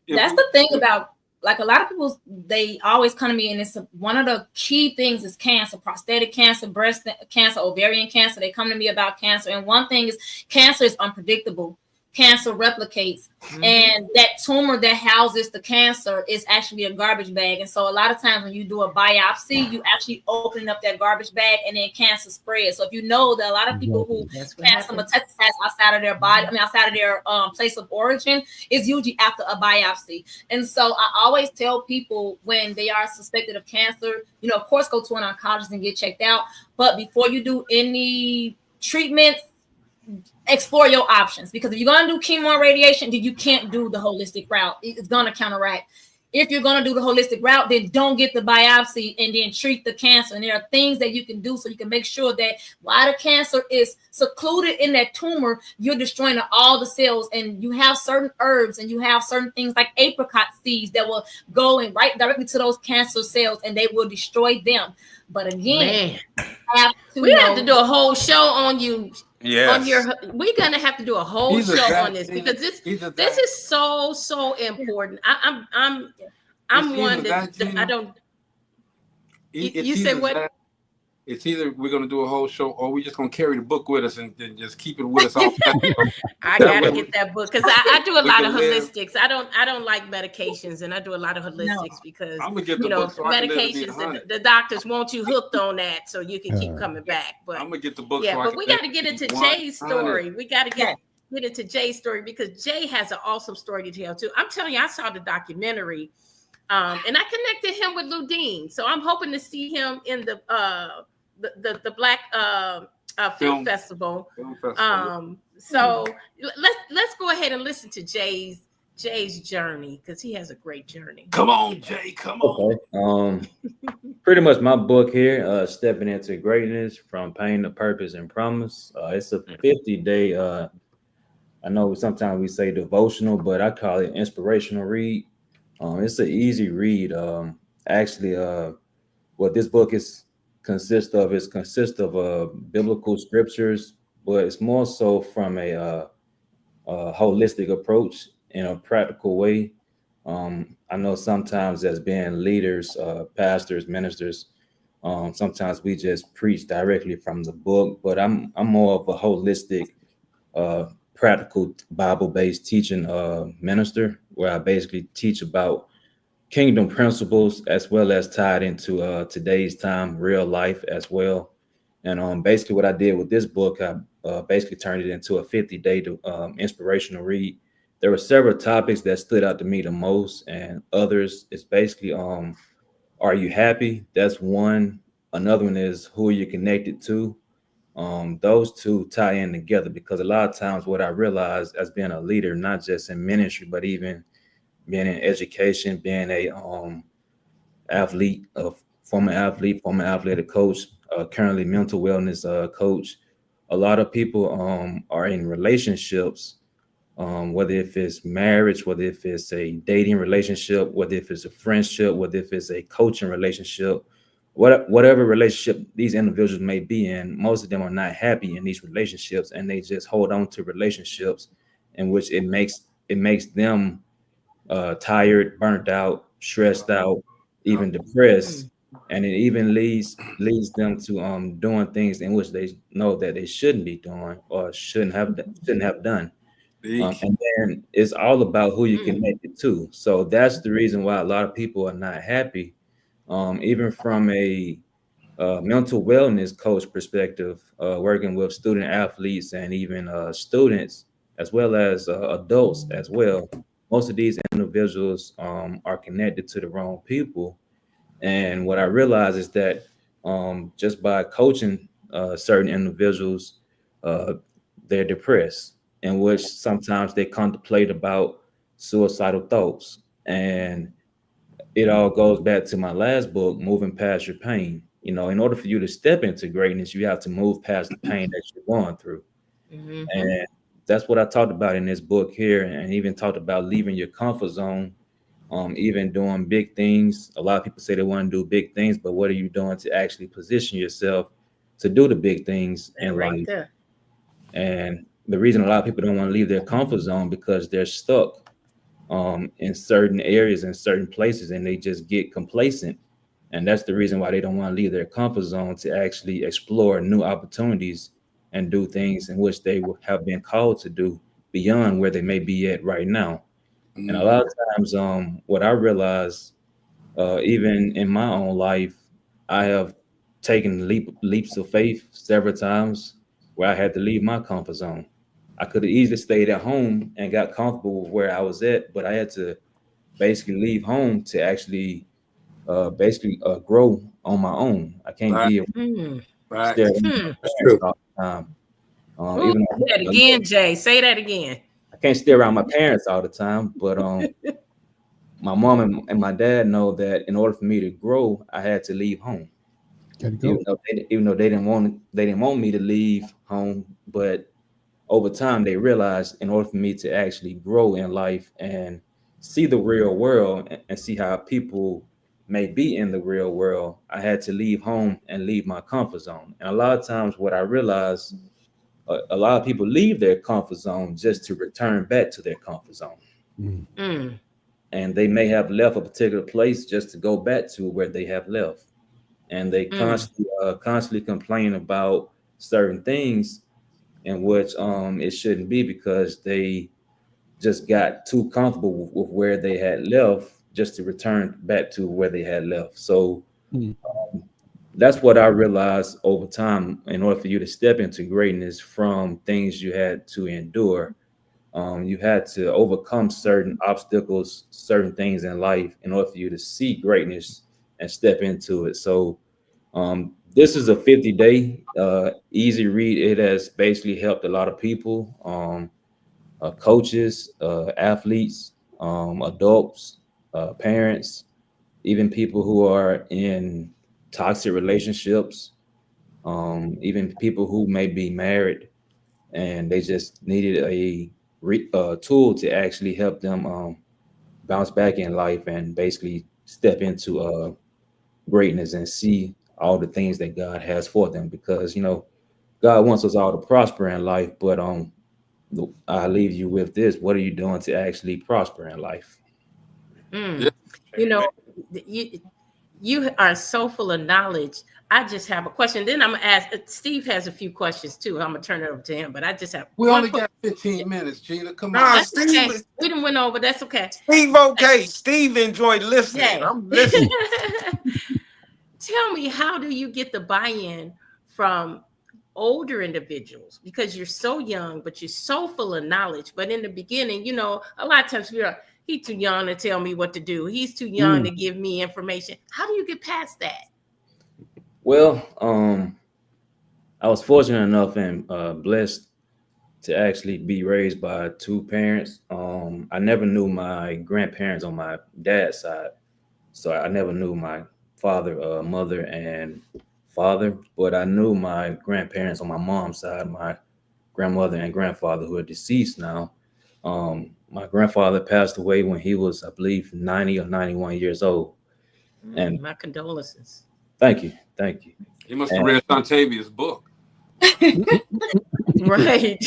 That's the thing about, like, a lot of people, they always come to me, and it's one of the key things is cancer, prostate cancer, breast cancer, ovarian cancer. They come to me about cancer. And one thing is, cancer is unpredictable. Cancer replicates, and that tumor that houses the cancer is actually a garbage bag. And so a lot of times when you do a biopsy, you actually open up that garbage bag and then cancer spreads. So if you know that a lot of people who cancer metastasizes outside of their body, outside of their place of origin, is usually after a biopsy. And so I always tell people, when they are suspected of cancer, you know, of course, go to an oncologist and get checked out. But before you do any treatment, explore your options, because if you're going to do chemo and radiation, then you can't do the holistic route. It's going to counteract. If you're going to do the holistic route, then don't get the biopsy and then treat the cancer. And there are things that you can do so you can make sure that while the cancer is secluded in that tumor, you're destroying all the cells. And you have certain herbs and you have certain things like apricot seeds that will go in right directly to those cancer cells and they will destroy them. But again, we have to do a whole show on you. Yes. We're gonna have to do a whole show on this, because this is so important. I'm one that I don't. You say what? It's either we're going to do a whole show, or we're just going to carry the book with us and just keep it with us all the time. I gotta get that book, because I do a lot of holistics. I don't like medications, and I do a lot of holistics because I'm gonna get the book so medications. The doctors want you hooked on that, so you can keep coming back. But I'm gonna get the book. Yeah, so but we got to get into Jay's story. We got to get into Jay's story, because Jay has an awesome story to tell too. I'm telling you, I saw the documentary, and I connected him with Ludine, so I'm hoping to see him in the Black Film Festival. So let's go ahead and listen to Jay's journey, because he has a great journey. Come on, Jay, come on. Okay. Pretty much my book here, Stepping Into Greatness from Pain to Purpose and Promise. It's a 50-day, I know sometimes we say devotional, but I call it inspirational read. It's an easy read. What this book consists of biblical scriptures, but it's more so from a holistic approach in a practical way. I know sometimes as being leaders, pastors, ministers, sometimes we just preach directly from the book, but I'm more of a holistic, practical Bible-based teaching minister, where I basically teach about kingdom principles as well as tied into today's time, real life as well. And basically what I did with this book, I basically turned it into a 50-day inspirational read. There were several topics that stood out to me the most, and others is basically, are you happy? That's one. Another one is, who are you connected to? Those two tie in together, because a lot of times what I realized as being a leader, not just in ministry, but even being in education, being a athlete, former athletic coach, currently mental wellness coach, a lot of people are in relationships, whether if it's marriage, whether if it's a dating relationship, whether if it's a friendship, whether if it's a coaching relationship, whatever relationship these individuals may be in, most of them are not happy in these relationships, and they just hold on to relationships in which it makes them tired, burnt out, stressed out, even depressed, and it even leads them to doing things in which they know that they shouldn't be doing or shouldn't have done. And then it's all about who you connect it to. So that's the reason why a lot of people are not happy, even from a mental wellness coach perspective, working with student athletes and even students, as well as adults as well. Most of these individuals are connected to the wrong people. And what I realize is that just by coaching certain individuals, they're depressed, in which sometimes they contemplate about suicidal thoughts. And it all goes back to my last book, Moving Past Your Pain. You know, in order for you to step into greatness, you have to move past the pain that you're going through. And that's what I talked about in this book here, and even talked about leaving your comfort zone, even doing big things. A lot of people say they want to do big things, but what are you doing to actually position yourself to do the big things in life? And the reason a lot of people don't want to leave their comfort zone because they're stuck in certain areas and certain places, and they just get complacent. And that's the reason why they don't want to leave their comfort zone to actually explore new opportunities and do things in which they have been called to do beyond where they may be at right now. And a lot of times, what I realize, even in my own life, I have taken leaps of faith several times where I had to leave my comfort zone. I could have easily stayed at home and got comfortable with where I was at, but I had to basically leave home to actually grow on my own. I can't be stare at my parents all the time. Say that again, Jay. Say that again. I can't stay around my parents all the time, but my mom and my dad know that in order for me to grow, I had to leave home. Even though they didn't want me to leave home, but over time they realized in order for me to actually grow in life and see the real world and see how people may be in the real world, I had to leave home and leave my comfort zone. And a lot of times what I realized, a lot of people leave their comfort zone just to return back to their comfort zone. And they may have left a particular place just to go back to where they have left. And they constantly complain about certain things in which it shouldn't be, because they just got too comfortable with where they had left just to return back to where they had left. So that's what I realized over time. In order for you to step into greatness from things you had to endure, you had to overcome certain obstacles, certain things in life in order for you to see greatness and step into it. So this is a 50-day easy read. It has basically helped a lot of people, coaches, athletes, adults, parents, even people who are in toxic relationships, even people who may be married, and they just needed a tool to actually help them bounce back in life and basically step into greatness and see all the things that God has for them. Because, you know, God wants us all to prosper in life, but I leave you with this. What are you doing to actually prosper in life? You know, you are so full of knowledge. I just have a question. Then I'm gonna ask. Steve has a few questions too. I'm gonna turn it over to him. But I just have. We only got 15 minutes, Gina. Come on. That's okay. We didn't win over. That's okay. Steve, okay. Steve enjoyed listening. Yeah. I'm listening. Tell me, how do you get the buy-in from older individuals? Because you're so young, but you're so full of knowledge. But in the beginning, you know, a lot of times we're like, he's too young to tell me what to do. He's too young to give me information. How do you get past that? Well, I was fortunate enough and blessed to actually be raised by two parents. I never knew my grandparents on my dad's side, so I never knew my father, mother, and father, but I knew my grandparents on my mom's side, my grandmother and grandfather, who are deceased now. My grandfather passed away when he was, I believe, 90 or 91 years old. And my condolences. Thank you. He must have read Shauntavia's book. Right.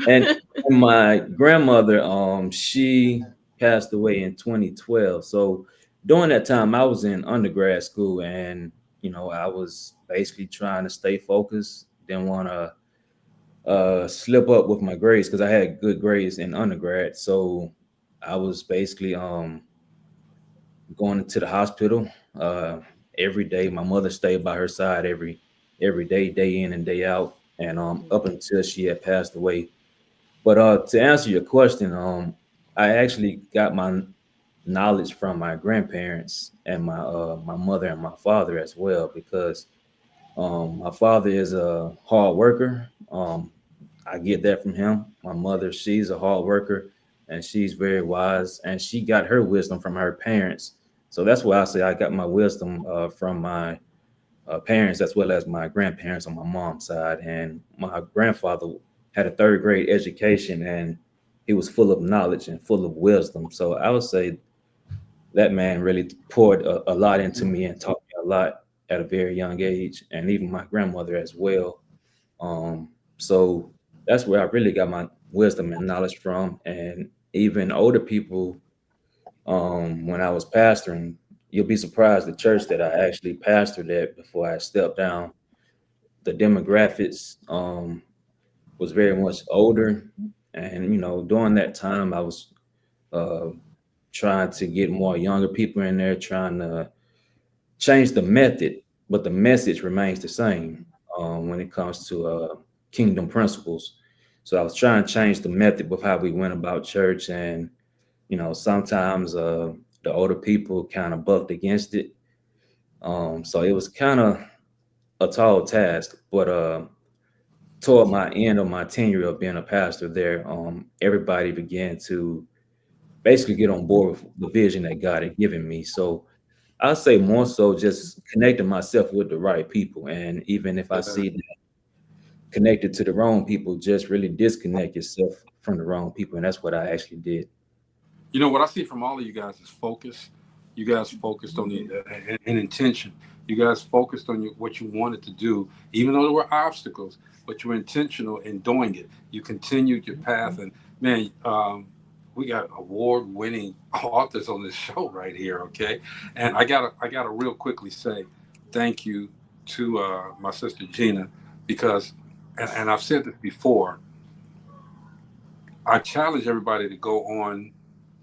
And my grandmother, she passed away in 2012. So during that time, I was in undergrad school, and I was basically trying to stay focused. Didn't want to slip up with my grades because I had good grades in undergrad. So I was basically going to the hospital every day. My mother stayed by her side every day, day in and day out, and up until she had passed away. But to answer your question, I actually got my knowledge from my grandparents and my mother and my father as well, because my father is a hard worker. I get that from him. My mother, she's a hard worker, and she's very wise, and she got her wisdom from her parents. So that's why I say I got my wisdom from my parents as well as my grandparents on my mom's side. And my grandfather had a third grade education, and he was full of knowledge and full of wisdom. So I would say that man really poured a lot into me and taught me a lot at a very young age, and even my grandmother as well. So that's where I really got my wisdom and knowledge from. And even older people, when I was pastoring, you'll be surprised the church that I actually pastored at before I stepped down, the demographics was very much older. And during that time I was trying to get more younger people in there, trying to change the method, but the message remains the same when it comes to kingdom principles. So I was trying to change the method with how we went about church, and sometimes the older people kind of bucked against it. So it was kind of a tall task, but toward my end of my tenure of being a pastor there, everybody began to basically get on board with the vision that God had given me. So I'd say more so just connecting myself with the right people. And even if I see that connected to the wrong people, just really disconnect yourself from the wrong people. And that's what I actually did. What I see from all of you guys is focus. You guys focused on an intention. You guys focused on what you wanted to do, even though there were obstacles, but you were intentional in doing it. You continued your path, and man, we got award-winning authors on this show right here. Okay, and I gotta real quickly say thank you to my sister Gina, because, and I've said this before, I challenge everybody to go on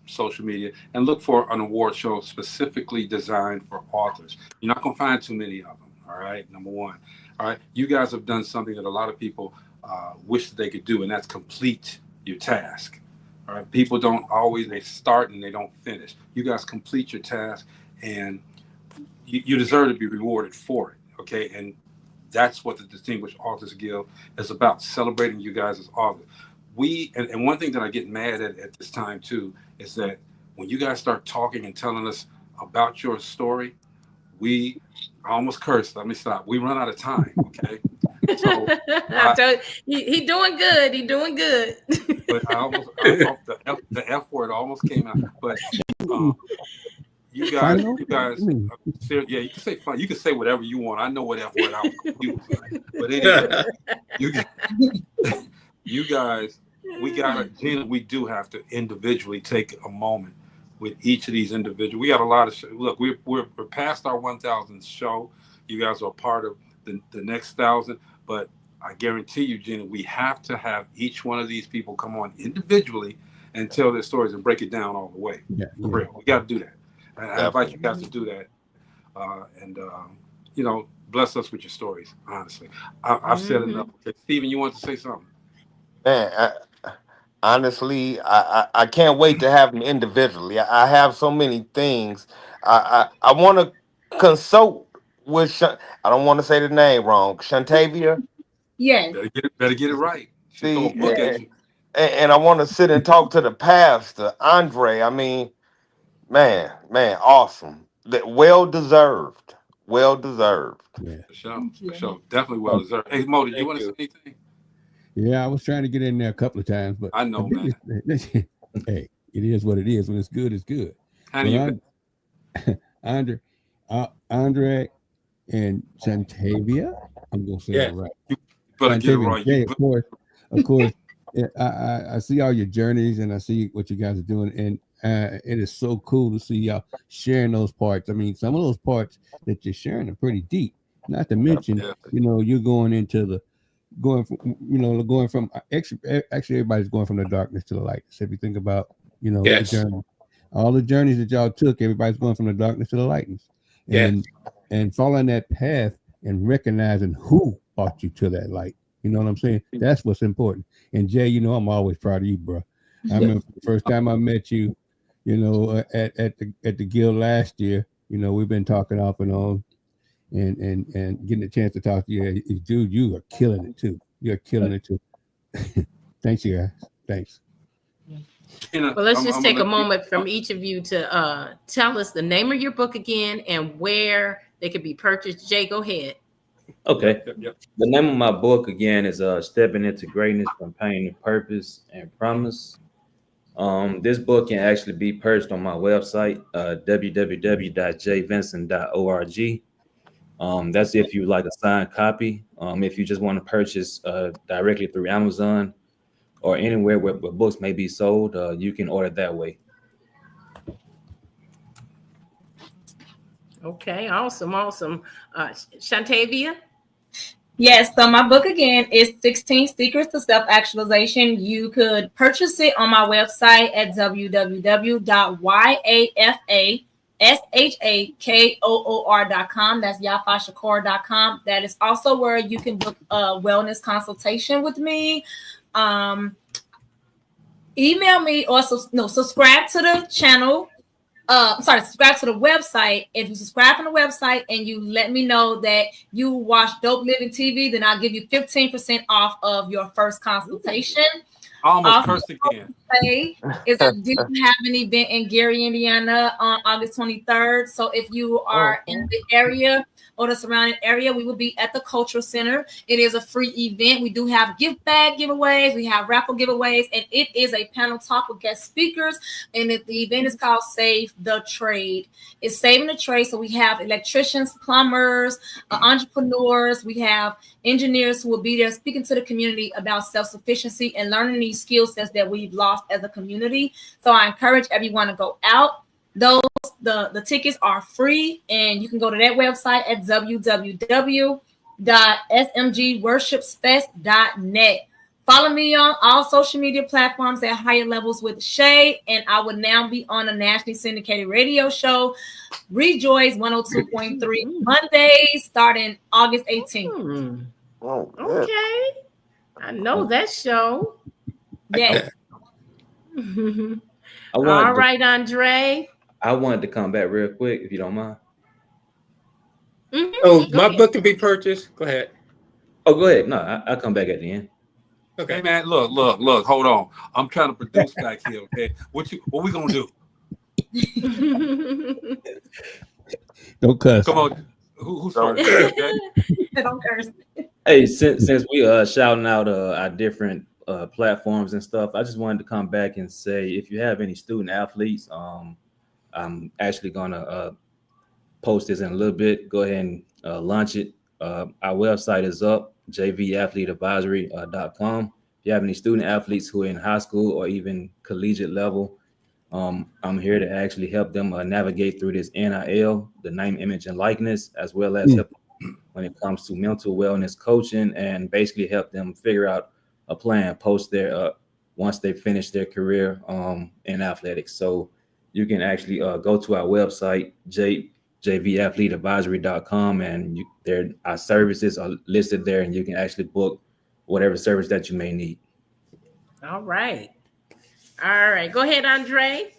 social media and look for an award show specifically designed for authors. You're not going to find too many of them. All right. Number one. All right. You guys have done something that a lot of people wish that they could do, and that's complete your task. All right. People don't always, they start and they don't finish. You guys complete your task, and you deserve to be rewarded for it. Okay. And that's what the Distinguished Authors Guild is about, celebrating you guys as authors. And one thing that I get mad at this time too is that when you guys start talking and telling us about your story, I almost cursed. Let me stop. We run out of time. Okay. So I told you, he doing good. He doing good. But the F word almost came out. But you guys, yeah, you can say fun. You can say whatever you want. I know what F word I was confused. But anyway, you guys. Gina, we do have to individually take a moment with each of these individuals. We got a lot of look, we're past our 1,000th show. You guys are part of the next 1,000, but I guarantee you, Gina, we have to have each one of these people come on individually and tell their stories and break it down all the way. Yeah. For real. We got to do that. And I invite you guys to do that. And bless us with your stories, honestly. I've said enough. Okay, Stephen, you want to say something? Man, honestly, I can't wait to have them individually. I have so many things. I want to consult with I don't want to say the name wrong. Shauntavia. Yes. Better get it right. See, and I want to sit and talk to the pastor, Andre. I mean, man, awesome. Well deserved. Well deserved. Yeah. For sure. Definitely well deserved. Hey, Mo, did you Thank want to say you. anything? Yeah, I was trying to get in there a couple of times, but I know, man. Hey, it is what it is. When it's good, it's good. How do you? Andre, Andre and Shauntavia, I'm gonna say Yeah. it right. You better get it right. Jay, of course. Yeah, I see all your journeys and I see what you guys are doing, and it is so cool to see y'all sharing those parts. I mean, some of those parts that you're sharing are pretty deep. Not to mention, you're going from actually everybody's going from the darkness to the light. So if you think about, the journey, all the journeys that y'all took, everybody's going from the darkness to the lightness, and following that path and recognizing who brought you to that light. You know what I'm saying? That's what's important. And Jay, I'm always proud of you, bro. I remember the first time I met you, at the guild last year. We've been talking off and on, and getting a chance to talk to you. Dude, you are killing it too. You're killing it too. Thanks, you guys. Thanks. Well, let's just take a moment from each of you to tell us the name of your book again and where they could be purchased. Jay, go ahead. Okay. The name of my book again is Stepping into Greatness from Pain to Purpose and Promise. This book can actually be purchased on my website, www.jayvinson.org. That's if you like a signed copy. If you just want to purchase directly through Amazon or anywhere where books may be sold, you can order that way. Okay, awesome. Shauntavia? Yes, so my book again is 16 Secrets to Self-Actualization. You could purchase it on my website at www.yafashakoor.com. That's yafashakoor.com. That is also where you can book a wellness consultation with me. Email me or subscribe to the channel. Subscribe to the website. If you subscribe on the website and you let me know that you watch Dope Living TV, then I'll give you 15% off of your first consultation. I almost cursed again. Is I do have an event in Gary, Indiana on August 23rd. So if you are in the area or the surrounding area, we will be at the Cultural Center. It is a free event. We do have gift bag giveaways. We have raffle giveaways, and it is a panel talk with guest speakers. And the event is called Save the Trade. It's saving the trade. So we have electricians, plumbers, entrepreneurs. We have engineers who will be there speaking to the community about self-sufficiency and learning these skill sets that we've lost as a community. So I encourage everyone to go out. The tickets are free, and you can go to that website at www.smgworshipsfest.net. Follow me on all social media platforms at Higher Levels with Shay, and I will now be on a nationally syndicated radio show, Rejoice 102.3, Mondays starting August 18th. Okay. I know that show. Yes. All right, Andre. I wanted to come back real quick, if you don't mind. Oh, my book can be purchased. Go ahead. Oh, go ahead. No, I'll come back at the end. Okay, hey, man. Look. Hold on. I'm trying to produce back here. Okay, what we gonna do? Don't cuss. Come on. Who's first? Okay. Don't curse. Hey, since we shouting out our different platforms and stuff, I just wanted to come back and say, if you have any student athletes, I'm actually gonna post this in a little bit. Go ahead and launch it. Our website is up, jvathleteadvisory.com. If you have any student athletes who are in high school or even collegiate level, I'm here to actually help them navigate through this NIL, the name, image, and likeness, as well as help when it comes to mental wellness coaching, and basically help them figure out a plan post their once they finish their career in athletics. So you can actually go to our website, jvathleteadvisory.com, and our services are listed there, and you can actually book whatever service that you may need. All right. Go ahead, Andre.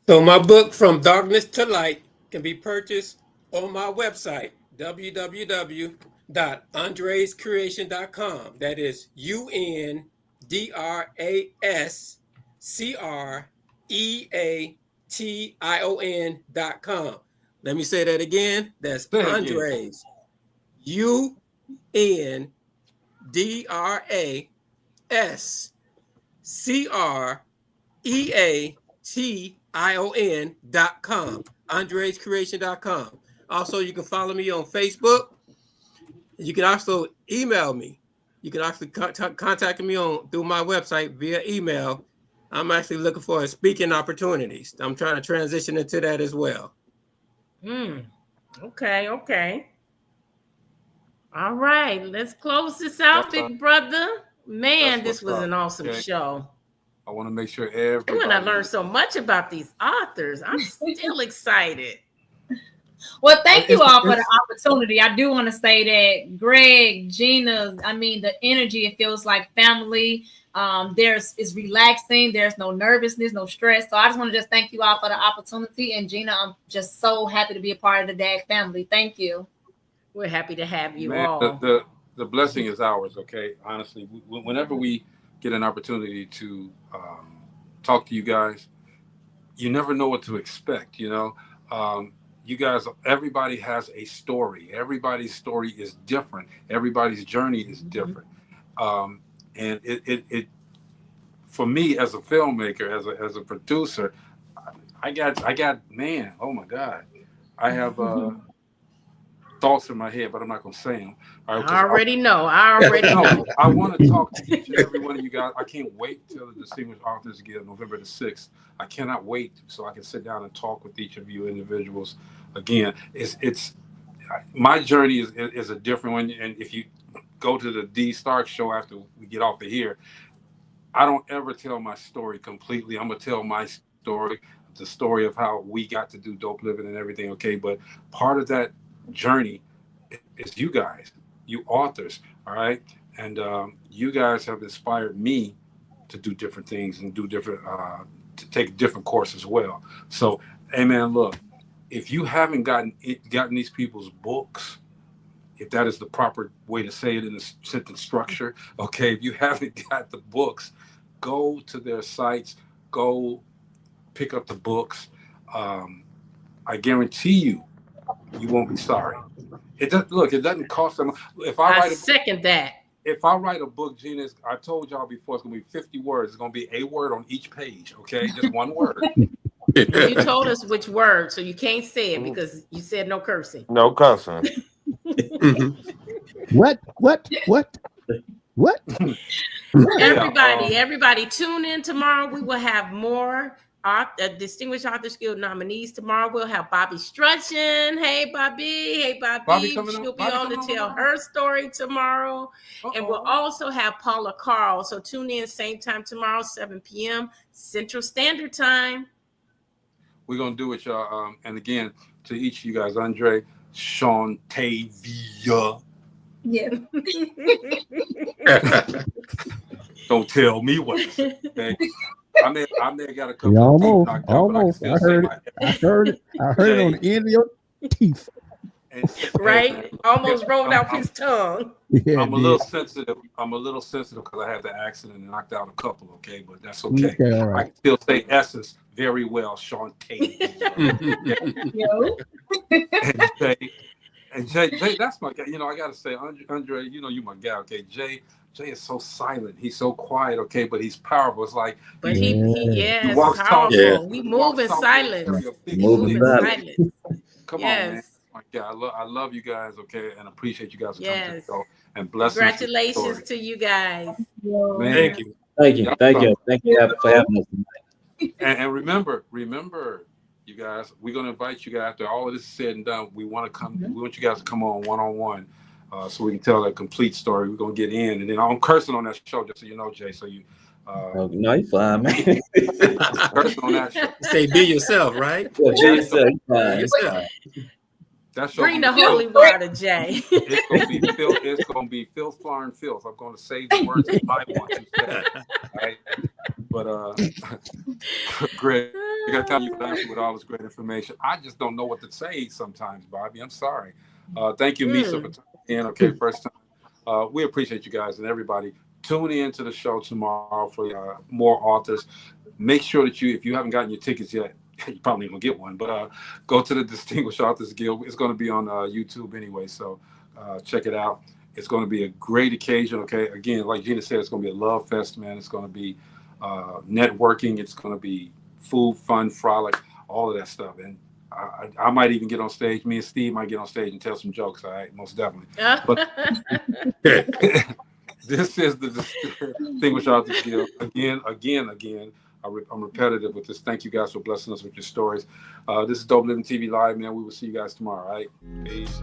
So my book, From Darkness to Light, can be purchased on my website, www.andrescreation.com. That is UNDRASCREATION.com. Let me say that again. That's Say it again. Andres. UNDRASCREATION.com. AndresCreation.com. Also, you can follow me on Facebook. You can also email me. You can actually contact me through my website via email. I'm actually looking for speaking opportunities. I'm trying to transition into that as well. Okay. All right, let's close this out, big brother. Man, this was an awesome show. I want to make sure everybody. And I learned so much about these authors. I'm still excited. Well, thank you all for the opportunity. I do want to say that Greg, Gina, the energy, it feels like family. It's relaxing. There's no nervousness, no stress. So I just want to just thank you all for the opportunity. And Gina, I'm just so happy to be a part of the DAG family. Thank you. We're happy to have you all. The blessing is ours, okay? Honestly, whenever we get an opportunity to talk to you guys, you never know what to expect, you guys, everybody has a story. Everybody's story is different. Everybody's journey is different. And it for me as a filmmaker, as a producer, I got man, oh my God. I have thoughts in my head, but I'm not going to say them. All right, I already know. I want to talk to each and every one of you guys. I can't wait till the Distinguished Authors Guild, November the 6th. I cannot wait so I can sit down and talk with each of you individuals. Again, it's my journey is a different one. And if you go to the D Stark show after we get off of here, I don't ever tell my story completely. I'm going to tell my story, the story of how we got to do Dope Living and everything, okay? But part of that journey is you guys, you authors, all right? And you guys have inspired me to do different things and do different, to take different courses as well. So, hey man, look, if you haven't gotten these people's books, if that is the proper way to say it in the sentence structure, okay, if you haven't got the books, go to their sites, go pick up the books. I guarantee you won't be sorry. It doesn't cost them. Second that. If I write a book, Gina, I told y'all before, it's gonna be 50 words. It's gonna be a word on each page, okay? Just one word. You told us which word, so you can't say it because you said no cursing. No cursing. What? Everybody tune in tomorrow. We will have more Distinguished Authors Guild nominees tomorrow. We'll have Bobby Strutchen. Hey, Bobby. She'll be on to tell her story tomorrow. And we'll also have Paula Carl. So tune in same time tomorrow, 7 p.m. Central Standard Time. We're going to do it, y'all. And again, to each of you guys, Andre, Shauntavia. Yeah. Don't tell me what to say. Okay? I may have got a couple of teeth knocked out, almost. I heard it on the end of your teeth. Right? Almost rolled out his tongue. Yeah, I'm a little sensitive. Because I had the accident and knocked out a couple, okay? But that's okay. All right. I can still say S's very well, Shauntavia. And Jay, that's my guy. I got to say, Andre, you my guy, okay? Jay is so silent. He's so quiet, okay? But he's powerful. It's like, but he walks powerful. Yeah. We move in silence. Come on, man. My God, I love you guys, okay? And appreciate you guys for coming to the show. And blessings. Congratulations to you guys. Man, thank you. Thank you for having us tonight. And remember, you guys, we're gonna invite you guys after all of this is said and done. We want you guys to come on one-on-one, so we can tell a complete story. We're gonna get in, and then I'm cursing on that show, just so you know, Jay. So you, no, you're fine, man. Cursing on that show. Say be yourself, right? Yeah, be yourself. That show bring the holy water, Jay. It's gonna be filth, far, and filth. I'm gonna say the words that I want to say. Right? But Greg, I got time you with all this great information. I just don't know what to say sometimes, Bobby. I'm sorry. Thank you, Misa, for tuning in. Okay, first time. We appreciate you guys and everybody. Tune in to the show tomorrow for more authors. Make sure that if you haven't gotten your tickets yet, you probably ain't gonna get one, but go to the Distinguished Authors Guild. It's going to be on YouTube anyway, so check it out. It's going to be a great occasion. Okay, again, like Gina said, it's going to be a love fest, man. It's going to be networking. It's going to be food, fun, frolic, all of that stuff. And I might even get on stage. Me and Steve might get on stage and tell some jokes. All right, most definitely. But this is the Distinguished Authors Guild. Again. I'm repetitive with this. Thank you guys for blessing us with your stories. This is Dope Living TV Live, man. We will see you guys tomorrow. All right, peace.